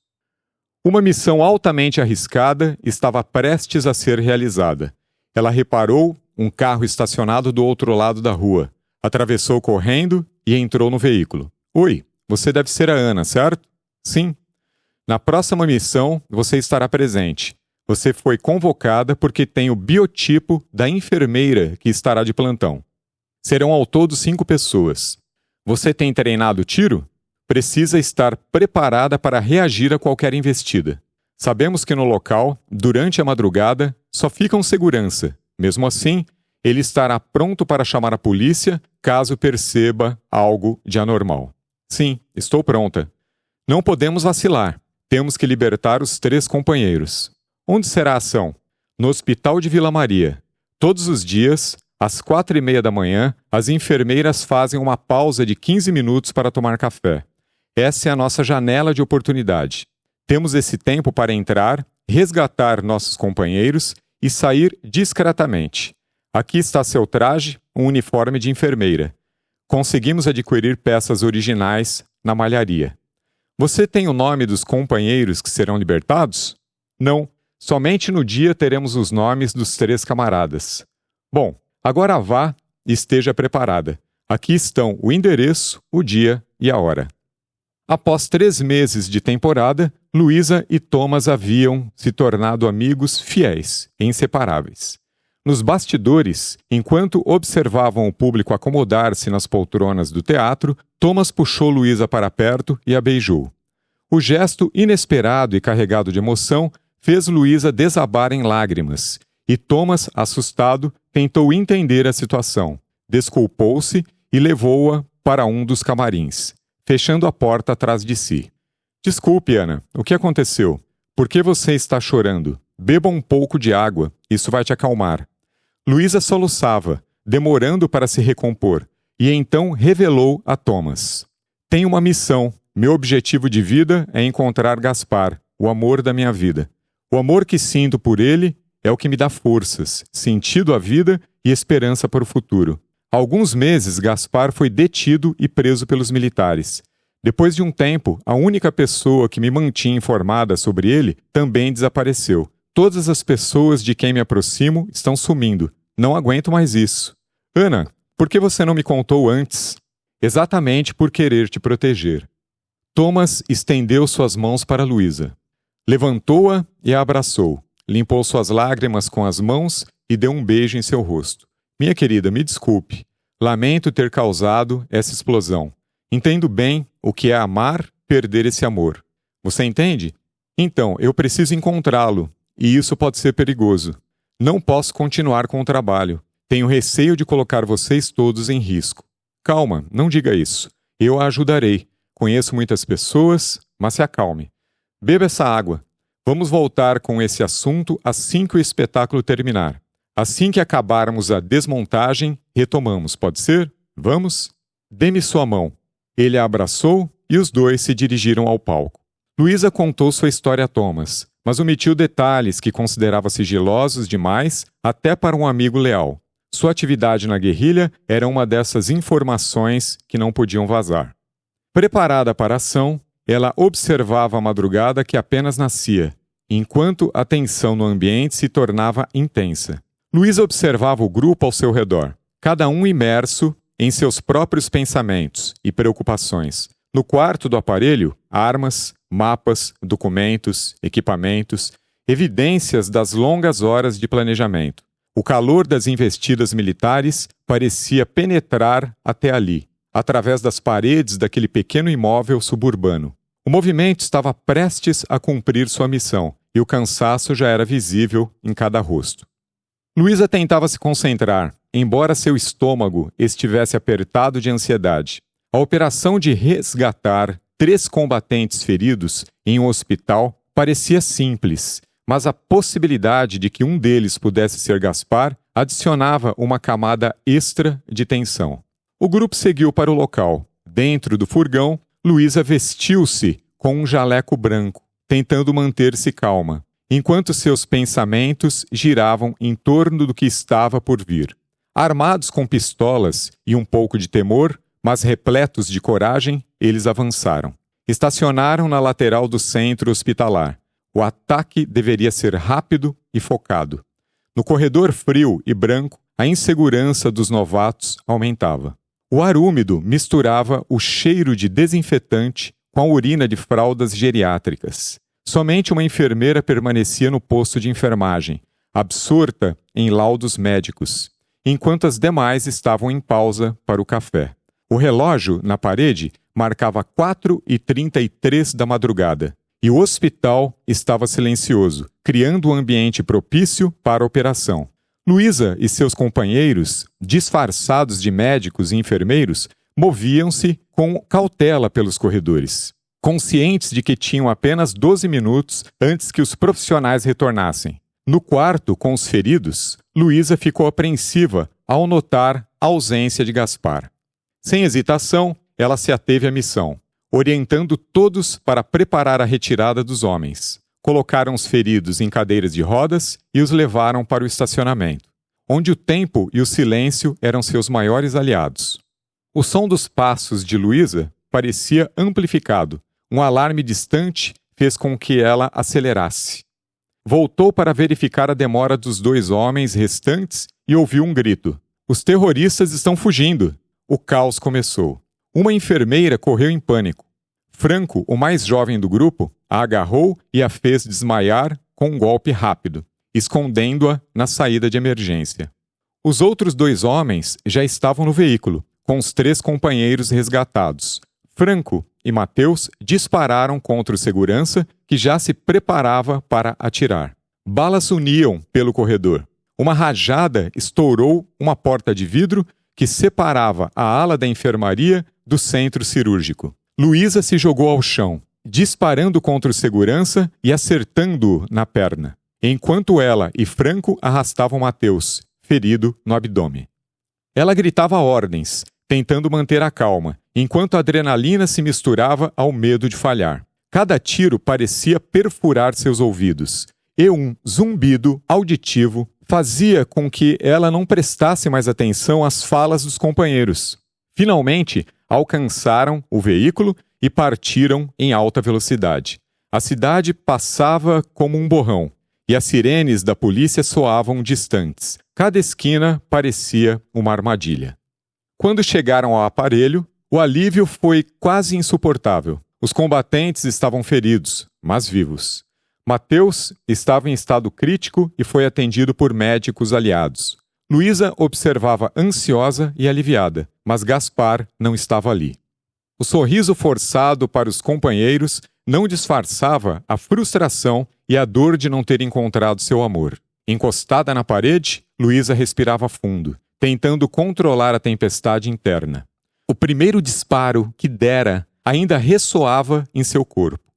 Uma missão altamente arriscada estava prestes a ser realizada. Ela reparou um carro estacionado do outro lado da rua, atravessou correndo e entrou no veículo. Oi, você deve ser a Ana, certo? Sim. Na próxima missão, você estará presente. Você foi convocada porque tem o biotipo da enfermeira que estará de plantão. Serão ao todo 5 pessoas. Você tem treinado tiro? Precisa estar preparada para reagir a qualquer investida. Sabemos que no local, durante a madrugada, só ficam segurança. Mesmo assim, ele estará pronto para chamar a polícia caso perceba algo de anormal. Sim, estou pronta. Não podemos vacilar. Temos que libertar os 3 companheiros. Onde será a ação? No Hospital de Vila Maria. Todos os dias, às 4h30 da manhã, as enfermeiras fazem uma pausa de 15 minutos para tomar café. Essa é a nossa janela de oportunidade. Temos esse tempo para entrar, resgatar nossos companheiros e sair discretamente. Aqui está seu traje, um uniforme de enfermeira. Conseguimos adquirir peças originais na malharia. Você tem o nome dos companheiros que serão libertados? Não. Somente no dia teremos os nomes dos 3 camaradas. Bom, agora vá e esteja preparada. Aqui estão o endereço, o dia e a hora. Após 3 meses de temporada, Luísa e Thomas haviam se tornado amigos fiéis e inseparáveis. Nos bastidores, enquanto observavam o público acomodar-se nas poltronas do teatro, Thomas puxou Luísa para perto e a beijou. O gesto inesperado e carregado de emoção fez Luísa desabar em lágrimas, e Thomas, assustado, tentou entender a situação. Desculpou-se e levou-a para um dos camarins, fechando a porta atrás de si. Desculpe, Ana, o que aconteceu? Por que você está chorando? Beba um pouco de água, isso vai te acalmar. Luísa soluçava, demorando para se recompor, e então revelou a Thomas. Tenho uma missão. Meu objetivo de vida é encontrar Gaspar, o amor da minha vida. O amor que sinto por ele é o que me dá forças, sentido à vida e esperança para o futuro. Há alguns meses, Gaspar foi detido e preso pelos militares. Depois de um tempo, a única pessoa que me mantinha informada sobre ele também desapareceu. Todas as pessoas de quem me aproximo estão sumindo. Não aguento mais isso. Ana, por que você não me contou antes? Exatamente por querer te proteger. Thomas estendeu suas mãos para Luísa. Levantou-a e a abraçou. Limpou suas lágrimas com as mãos e deu um beijo em seu rosto. Minha querida, me desculpe. Lamento ter causado essa explosão. Entendo bem o que é amar, perder esse amor. Você entende? Então, eu preciso encontrá-lo. E isso pode ser perigoso. Não posso continuar com o trabalho. Tenho receio de colocar vocês todos em risco. Calma, não diga isso. Eu a ajudarei. Conheço muitas pessoas, mas se acalme. Beba essa água. Vamos voltar com esse assunto assim que o espetáculo terminar. Assim que acabarmos a desmontagem, retomamos, pode ser? Vamos? Dê-me sua mão. Ele a abraçou e os dois se dirigiram ao palco. Luísa contou sua história a Thomas, mas omitiu detalhes que considerava sigilosos demais até para um amigo leal. Sua atividade na guerrilha era uma dessas informações que não podiam vazar. Preparada para a ação, ela observava a madrugada que apenas nascia, enquanto a tensão no ambiente se tornava intensa. Luísa observava o grupo ao seu redor, cada um imerso em seus próprios pensamentos e preocupações. No quarto do aparelho, armas, mapas, documentos, equipamentos, evidências das longas horas de planejamento. O calor das investidas militares parecia penetrar até ali, através das paredes daquele pequeno imóvel suburbano. O movimento estava prestes a cumprir sua missão, e o cansaço já era visível em cada rosto. Luísa tentava se concentrar, embora seu estômago estivesse apertado de ansiedade. A operação de resgatar 3 combatentes feridos em um hospital parecia simples, mas a possibilidade de que um deles pudesse ser Gaspar adicionava uma camada extra de tensão. O grupo seguiu para o local. Dentro do furgão, Luísa vestiu-se com um jaleco branco, tentando manter-se calma, enquanto seus pensamentos giravam em torno do que estava por vir. Armados com pistolas e um pouco de temor, mas repletos de coragem, eles avançaram. Estacionaram na lateral do centro hospitalar. O ataque deveria ser rápido e focado. No corredor frio e branco, a insegurança dos novatos aumentava. O ar úmido misturava o cheiro de desinfetante com a urina de fraldas geriátricas. Somente uma enfermeira permanecia no posto de enfermagem, absorta em laudos médicos, enquanto as demais estavam em pausa para o café. O relógio, na parede, marcava 4h33 da madrugada, e o hospital estava silencioso, criando um ambiente propício para a operação. Luísa e seus companheiros, disfarçados de médicos e enfermeiros, moviam-se com cautela pelos corredores, conscientes de que tinham apenas 12 minutos antes que os profissionais retornassem. No quarto, com os feridos, Luísa ficou apreensiva ao notar a ausência de Gaspar. Sem hesitação, ela se ateve à missão, orientando todos para preparar a retirada dos homens. Colocaram os feridos em cadeiras de rodas e os levaram para o estacionamento, onde o tempo e o silêncio eram seus maiores aliados. O som dos passos de Luísa parecia amplificado. Um alarme distante fez com que ela acelerasse. Voltou para verificar a demora dos 2 homens restantes e ouviu um grito. Os terroristas estão fugindo. O caos começou. Uma enfermeira correu em pânico. Franco, o mais jovem do grupo, a agarrou e a fez desmaiar com um golpe rápido, escondendo-a na saída de emergência. Os outros 2 homens já estavam no veículo, com os 3 companheiros resgatados. Franco e Mateus dispararam contra o segurança, que já se preparava para atirar. Balas uniam pelo corredor. Uma rajada estourou uma porta de vidro que separava a ala da enfermaria do centro cirúrgico. Luísa se jogou ao chão, disparando contra o segurança e acertando-o na perna, enquanto ela e Franco arrastavam Mateus, ferido no abdômen. Ela gritava ordens, tentando manter a calma, enquanto a adrenalina se misturava ao medo de falhar. Cada tiro parecia perfurar seus ouvidos, e um zumbido auditivo fazia com que ela não prestasse mais atenção às falas dos companheiros. Finalmente, alcançaram o veículo e partiram em alta velocidade. A cidade passava como um borrão, e as sirenes da polícia soavam distantes. Cada esquina parecia uma armadilha. Quando chegaram ao aparelho, o alívio foi quase insuportável. Os combatentes estavam feridos, mas vivos. Mateus estava em estado crítico e foi atendido por médicos aliados. Luísa observava ansiosa e aliviada, mas Gaspar não estava ali. O sorriso forçado para os companheiros não disfarçava a frustração e a dor de não ter encontrado seu amor. Encostada na parede, Luísa respirava fundo, tentando controlar a tempestade interna. O primeiro disparo que dera ainda ressoava em seu corpo.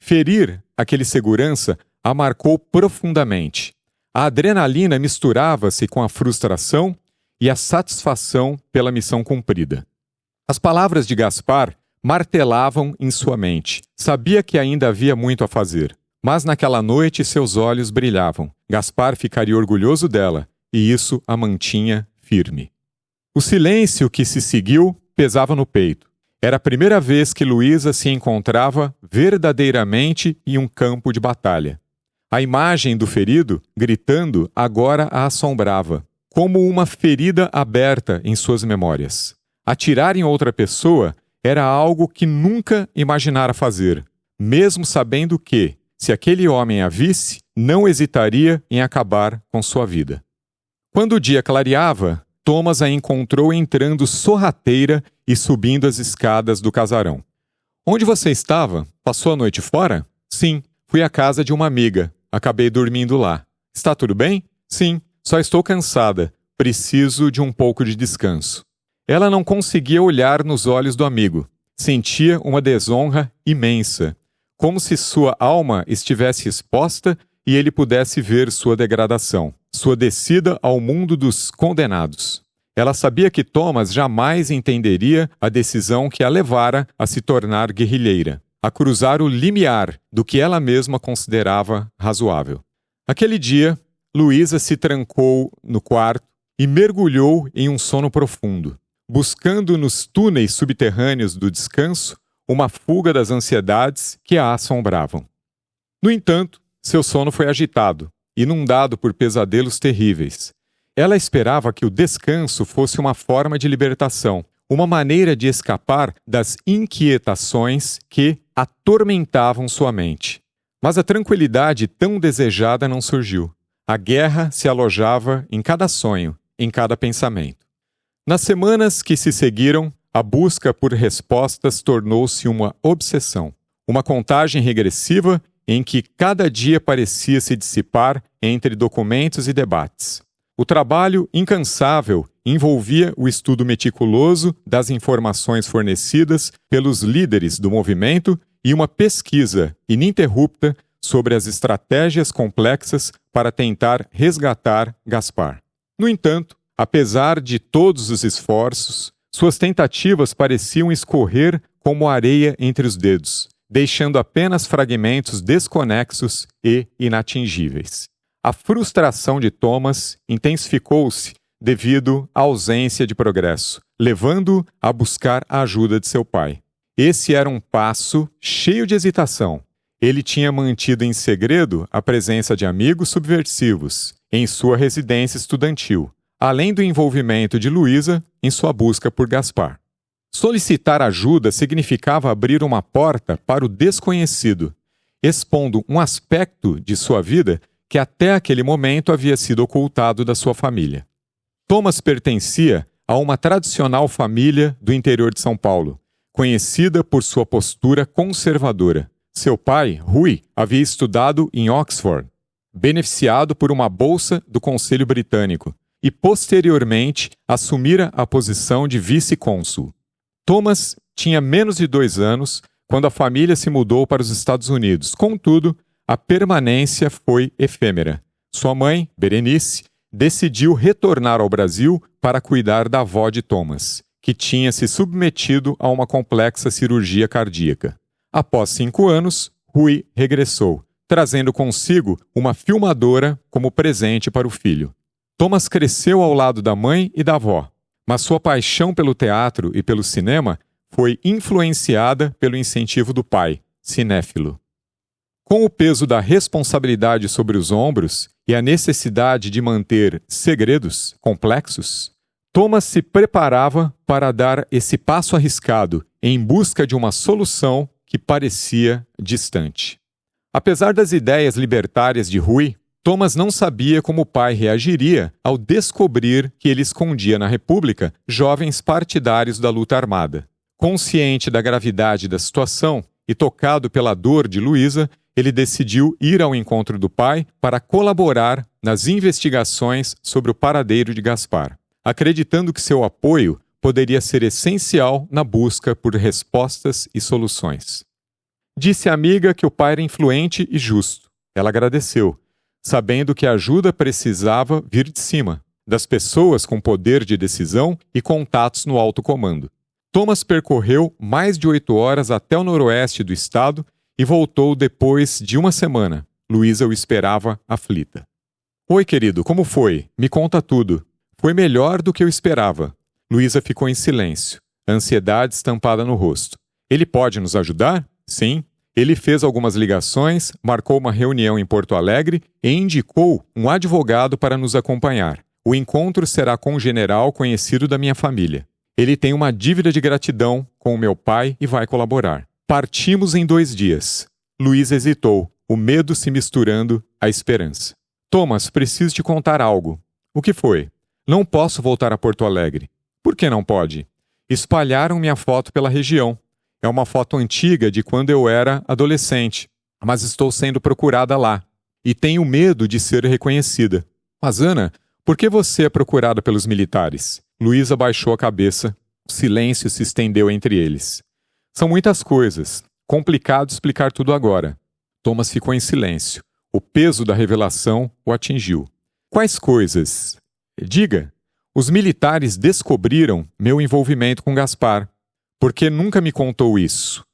Ferir aquele segurança a marcou profundamente. A adrenalina misturava-se com a frustração e a satisfação pela missão cumprida. As palavras de Gaspar martelavam em sua mente. Sabia que ainda havia muito a fazer, mas naquela noite seus olhos brilhavam. Gaspar ficaria orgulhoso dela, e isso a mantinha firme. O silêncio que se seguiu pesava no peito. Era a primeira vez que Luísa se encontrava verdadeiramente em um campo de batalha. A imagem do ferido, gritando, agora a assombrava, como uma ferida aberta em suas memórias. Atirar em outra pessoa era algo que nunca imaginara fazer, mesmo sabendo que, se aquele homem a visse, não hesitaria em acabar com sua vida. Quando o dia clareava, Thomas a encontrou entrando sorrateira e subindo as escadas do casarão. Onde você estava? Passou a noite fora? Sim, fui à casa de uma amiga. Acabei dormindo lá. Está tudo bem? Sim, só estou cansada. Preciso de um pouco de descanso. Ela não conseguia olhar nos olhos do amigo. Sentia uma desonra imensa, como se sua alma estivesse exposta e ele pudesse ver sua degradação, sua descida ao mundo dos condenados. Ela sabia que Thomas jamais entenderia a decisão que a levara a se tornar guerrilheira, a cruzar o limiar do que ela mesma considerava razoável. Aquele dia, Luísa se trancou no quarto e mergulhou em um sono profundo, buscando nos túneis subterrâneos do descanso uma fuga das ansiedades que a assombravam. No entanto, seu sono foi agitado, inundado por pesadelos terríveis. Ela esperava que o descanso fosse uma forma de libertação, uma maneira de escapar das inquietações que atormentavam sua mente. Mas a tranquilidade tão desejada não surgiu. A guerra se alojava em cada sonho, em cada pensamento. Nas semanas que se seguiram, a busca por respostas tornou-se uma obsessão, uma contagem regressiva em que cada dia parecia se dissipar entre documentos e debates. O trabalho incansável envolvia o estudo meticuloso das informações fornecidas pelos líderes do movimento e uma pesquisa ininterrupta sobre as estratégias complexas para tentar resgatar Gaspar. No entanto, apesar de todos os esforços, suas tentativas pareciam escorrer como areia entre os dedos, deixando apenas fragmentos desconexos e inatingíveis. A frustração de Thomas intensificou-se devido à ausência de progresso, levando-o a buscar a ajuda de seu pai. Esse era um passo cheio de hesitação. Ele tinha mantido em segredo a presença de amigos subversivos em sua residência estudantil, além do envolvimento de Luísa em sua busca por Gaspar. Solicitar ajuda significava abrir uma porta para o desconhecido, expondo um aspecto de sua vida que até aquele momento havia sido ocultado da sua família. Thomas pertencia a uma tradicional família do interior de São Paulo, conhecida por sua postura conservadora. Seu pai, Rui, havia estudado em Oxford, beneficiado por uma bolsa do Conselho Britânico, e posteriormente assumira a posição de vice-cônsul. Thomas tinha menos de 2 anos quando a família se mudou para os Estados Unidos. Contudo, a permanência foi efêmera. Sua mãe, Berenice, decidiu retornar ao Brasil para cuidar da avó de Thomas, que tinha se submetido a uma complexa cirurgia cardíaca. Após 5 anos, Rui regressou, trazendo consigo uma filmadora como presente para o filho. Thomas cresceu ao lado da mãe e da avó, mas sua paixão pelo teatro e pelo cinema foi influenciada pelo incentivo do pai, cinéfilo. Com o peso da responsabilidade sobre os ombros e a necessidade de manter segredos complexos, Thomas se preparava para dar esse passo arriscado em busca de uma solução que parecia distante. Apesar das ideias libertárias de Rui, Thomas não sabia como o pai reagiria ao descobrir que ele escondia na República jovens partidários da luta armada. Consciente da gravidade da situação e tocado pela dor de Luísa, ele decidiu ir ao encontro do pai para colaborar nas investigações sobre o paradeiro de Gaspar, acreditando que seu apoio poderia ser essencial na busca por respostas e soluções. Disse à amiga que o pai era influente e justo. Ela agradeceu, sabendo que a ajuda precisava vir de cima, das pessoas com poder de decisão e contatos no alto comando. Thomas percorreu mais de 8 horas até o noroeste do estado e voltou depois de 1 semana. Luísa o esperava aflita. Oi, querido, como foi? Me conta tudo. Foi melhor do que eu esperava. Luísa ficou em silêncio, a ansiedade estampada no rosto. Ele pode nos ajudar? Sim. Ele fez algumas ligações, marcou uma reunião em Porto Alegre e indicou um advogado para nos acompanhar. O encontro será com um general conhecido da minha família. Ele tem uma dívida de gratidão com o meu pai e vai colaborar. Partimos em 2 dias. Luísa hesitou, o medo se misturando à esperança. Thomas, preciso te contar algo. O que foi? Não posso voltar a Porto Alegre. Por que não pode? Espalharam minha foto pela região. É uma foto antiga de quando eu era adolescente, mas estou sendo procurada lá. E tenho medo de ser reconhecida. Mas, Ana, por que você é procurada pelos militares? Luísa baixou a cabeça. O silêncio se estendeu entre eles. São muitas coisas. Complicado explicar tudo agora. Thomas ficou em silêncio. O peso da revelação o atingiu. Quais coisas? Diga. Os militares descobriram meu envolvimento com Gaspar. Por que nunca me contou isso?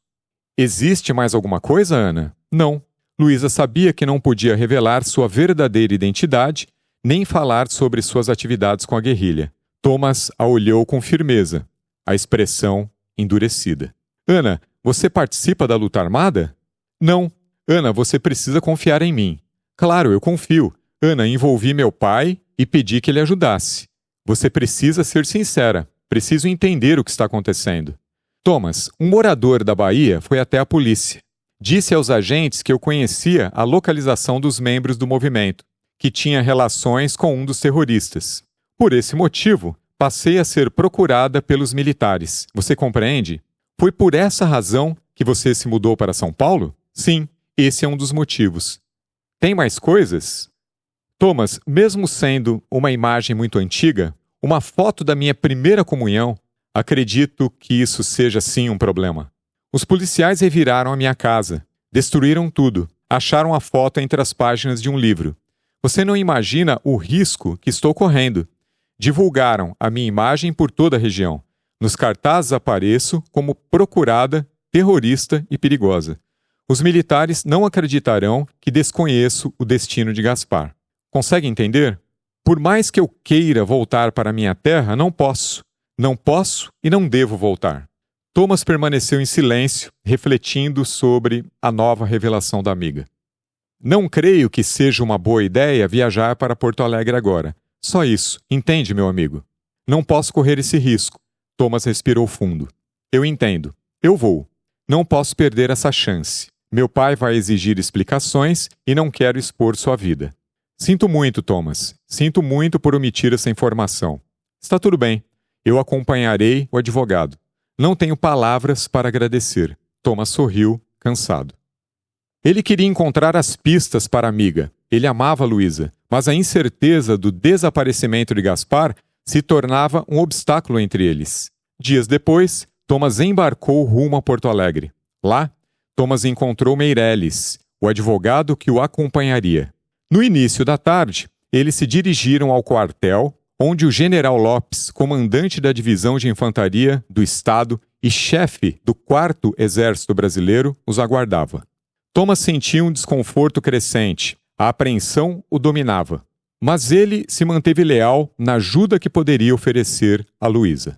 Existe mais alguma coisa, Ana? Não. Luísa sabia que não podia revelar sua verdadeira identidade, nem falar sobre suas atividades com a guerrilha. Thomas a olhou com firmeza, a expressão endurecida. Ana, você participa da luta armada? Não. Ana, você precisa confiar em mim. Claro, eu confio. Ana, envolvi meu pai e pedi que ele ajudasse. Você precisa ser sincera. Preciso entender o que está acontecendo. Thomas, um morador da Bahia foi até a polícia. Disse aos agentes que eu conhecia a localização dos membros do movimento, que tinha relações com um dos terroristas. Por esse motivo, passei a ser procurada pelos militares. Você compreende? Foi por essa razão que você se mudou para São Paulo? Sim, esse é um dos motivos. Tem mais coisas? Thomas, mesmo sendo uma imagem muito antiga, uma foto da minha primeira comunhão, acredito que isso seja sim um problema. Os policiais reviraram a minha casa, destruíram tudo, acharam a foto entre as páginas de um livro. Você não imagina o risco que estou correndo. Divulgaram a minha imagem por toda a região. Nos cartazes apareço como procurada, terrorista e perigosa. Os militares não acreditarão que desconheço o destino de Gaspar. Consegue entender? Por mais que eu queira voltar para minha terra, não posso. Não posso e não devo voltar. Thomas permaneceu em silêncio, refletindo sobre a nova revelação da amiga. Não creio que seja uma boa ideia viajar para Porto Alegre agora. Só isso, entende, meu amigo? Não posso correr esse risco. Thomas respirou fundo. Eu entendo. Eu vou. Não posso perder essa chance. Meu pai vai exigir explicações e não quero expor sua vida. Sinto muito, Thomas. Sinto muito por omitir essa informação. Está tudo bem. Eu acompanharei o advogado. Não tenho palavras para agradecer. Thomas sorriu, cansado. Ele queria encontrar as pistas para a amiga. Ele amava Luísa, mas a incerteza do desaparecimento de Gaspar se tornava um obstáculo entre eles. Dias depois, Thomas embarcou rumo a Porto Alegre. Lá, Thomas encontrou Meireles, o advogado que o acompanharia. No início da tarde, eles se dirigiram ao quartel, onde o general Lopes, comandante da divisão de infantaria do Estado e chefe do 4º Exército Brasileiro, os aguardava. Thomas sentia um desconforto crescente. A apreensão o dominava. Mas ele se manteve leal na ajuda que poderia oferecer a Luísa.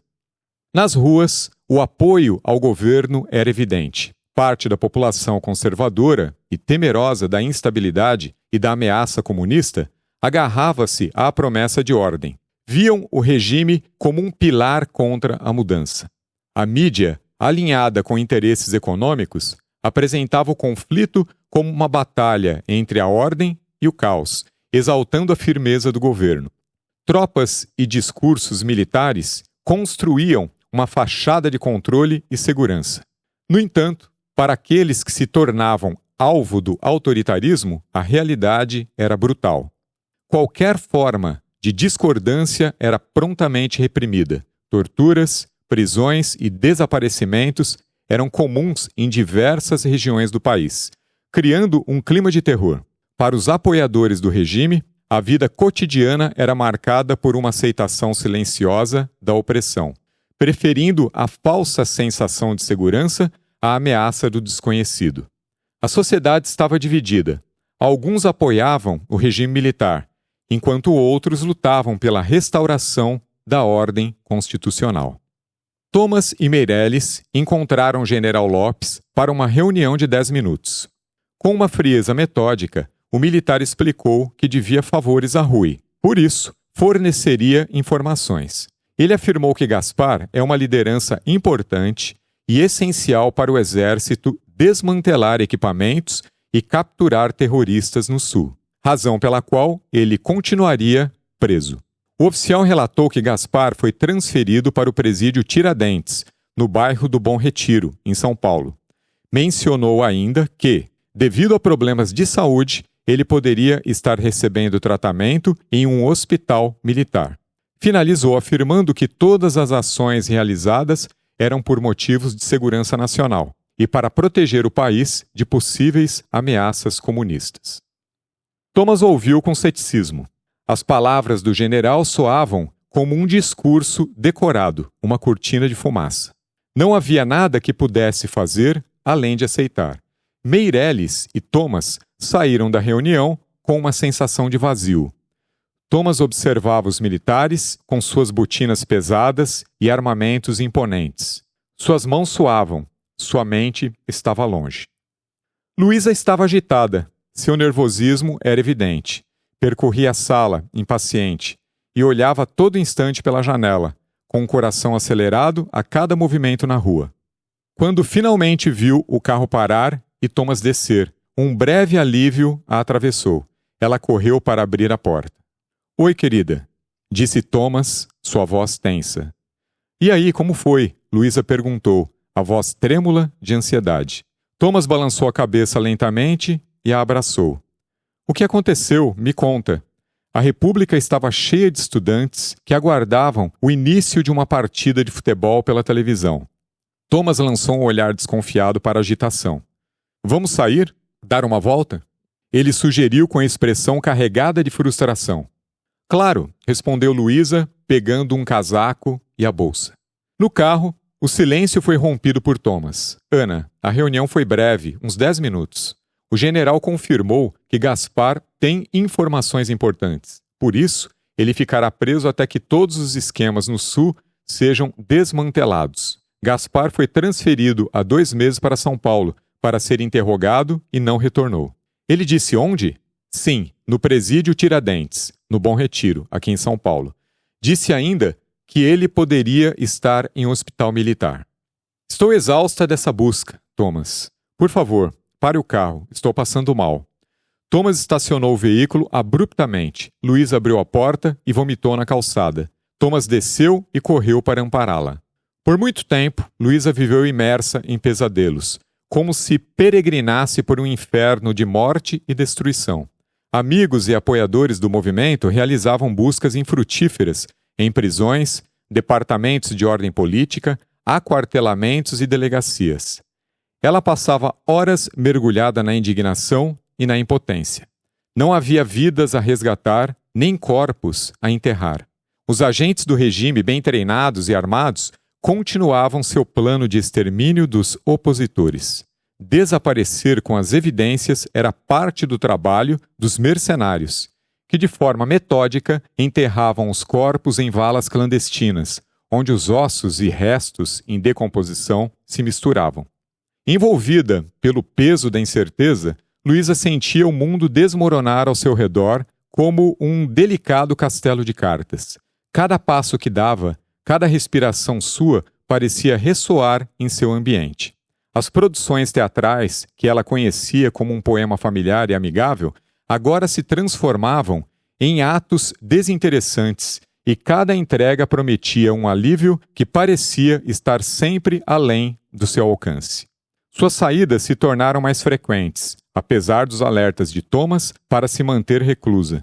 Nas ruas, o apoio ao governo era evidente. Parte da população conservadora e temerosa da instabilidade e da ameaça comunista agarrava-se à promessa de ordem. Viam o regime como um pilar contra a mudança. A mídia, alinhada com interesses econômicos, apresentava o conflito como uma batalha entre a ordem e o caos, exaltando a firmeza do governo. Tropas e discursos militares construíam uma fachada de controle e segurança. No entanto, para aqueles que se tornavam alvo do autoritarismo, a realidade era brutal. Qualquer forma de discordância era prontamente reprimida. Torturas, prisões e desaparecimentos eram comuns em diversas regiões do país, criando um clima de terror. Para os apoiadores do regime, a vida cotidiana era marcada por uma aceitação silenciosa da opressão, preferindo a falsa sensação de segurança à ameaça do desconhecido. A sociedade estava dividida. Alguns apoiavam o regime militar, enquanto outros lutavam pela restauração da ordem constitucional. Thomas e Meirelles encontraram o general Lopes para uma reunião de 10 minutos. Com uma frieza metódica, o militar explicou que devia favores a Rui. Por isso, forneceria informações. Ele afirmou que Gaspar é uma liderança importante e essencial para o exército desmantelar equipamentos e capturar terroristas no sul, razão pela qual ele continuaria preso. O oficial relatou que Gaspar foi transferido para o presídio Tiradentes, no bairro do Bom Retiro, em São Paulo. Mencionou ainda que, devido a problemas de saúde, ele poderia estar recebendo tratamento em um hospital militar. Finalizou afirmando que todas as ações realizadas eram por motivos de segurança nacional e para proteger o país de possíveis ameaças comunistas. Thomas ouviu com ceticismo. As palavras do general soavam como um discurso decorado, uma cortina de fumaça. Não havia nada que pudesse fazer além de aceitar. Meirelles e Thomas saíram da reunião com uma sensação de vazio. Thomas observava os militares com suas botinas pesadas e armamentos imponentes. Suas mãos suavam, sua mente estava longe. Luísa estava agitada, seu nervosismo era evidente. Percorria a sala, impaciente, e olhava a todo instante pela janela, com o coração acelerado a cada movimento na rua. Quando finalmente viu o carro parar e Thomas descer, um breve alívio a atravessou. Ela correu para abrir a porta. "Oi, querida", disse Thomas, sua voz tensa. "E aí, como foi?", Luísa perguntou, a voz trêmula de ansiedade. Thomas balançou a cabeça lentamente e a abraçou. "O que aconteceu? Me conta." A República estava cheia de estudantes que aguardavam o início de uma partida de futebol pela televisão. Thomas lançou um olhar desconfiado para a agitação. "Vamos sair? Dar uma volta?" Ele sugeriu com expressão carregada de frustração. "Claro", respondeu Luísa, pegando um casaco e a bolsa. No carro, o silêncio foi rompido por Thomas. "Ana, a reunião foi breve, uns 10 minutos. O general confirmou que Gaspar tem informações importantes. Por isso, ele ficará preso até que todos os esquemas no sul sejam desmantelados. Gaspar foi transferido há 2 meses para São Paulo para ser interrogado e não retornou." "Ele disse onde?" "Sim, no presídio Tiradentes, no Bom Retiro, aqui em São Paulo. Disse ainda que ele poderia estar em um hospital militar." "Estou exausta dessa busca, Thomas. Por favor, pare o carro, estou passando mal." Thomas estacionou o veículo abruptamente. Luísa abriu a porta e vomitou na calçada. Thomas desceu e correu para ampará-la. Por muito tempo, Luísa viveu imersa em pesadelos, como se peregrinasse por um inferno de morte e destruição. Amigos e apoiadores do movimento realizavam buscas infrutíferas em prisões, departamentos de ordem política, aquartelamentos e delegacias. Ela passava horas mergulhada na indignação e na impotência. Não havia vidas a resgatar, nem corpos a enterrar. Os agentes do regime, bem treinados e armados, continuavam seu plano de extermínio dos opositores. Desaparecer com as evidências era parte do trabalho dos mercenários, que de forma metódica enterravam os corpos em valas clandestinas, onde os ossos e restos em decomposição se misturavam. Envolvida pelo peso da incerteza, Luísa sentia o mundo desmoronar ao seu redor como um delicado castelo de cartas. Cada passo que dava, cada respiração sua parecia ressoar em seu ambiente. As produções teatrais, que ela conhecia como um poema familiar e amigável, agora se transformavam em atos desinteressantes e cada entrega prometia um alívio que parecia estar sempre além do seu alcance. Suas saídas se tornaram mais frequentes, apesar dos alertas de Thomas para se manter reclusa.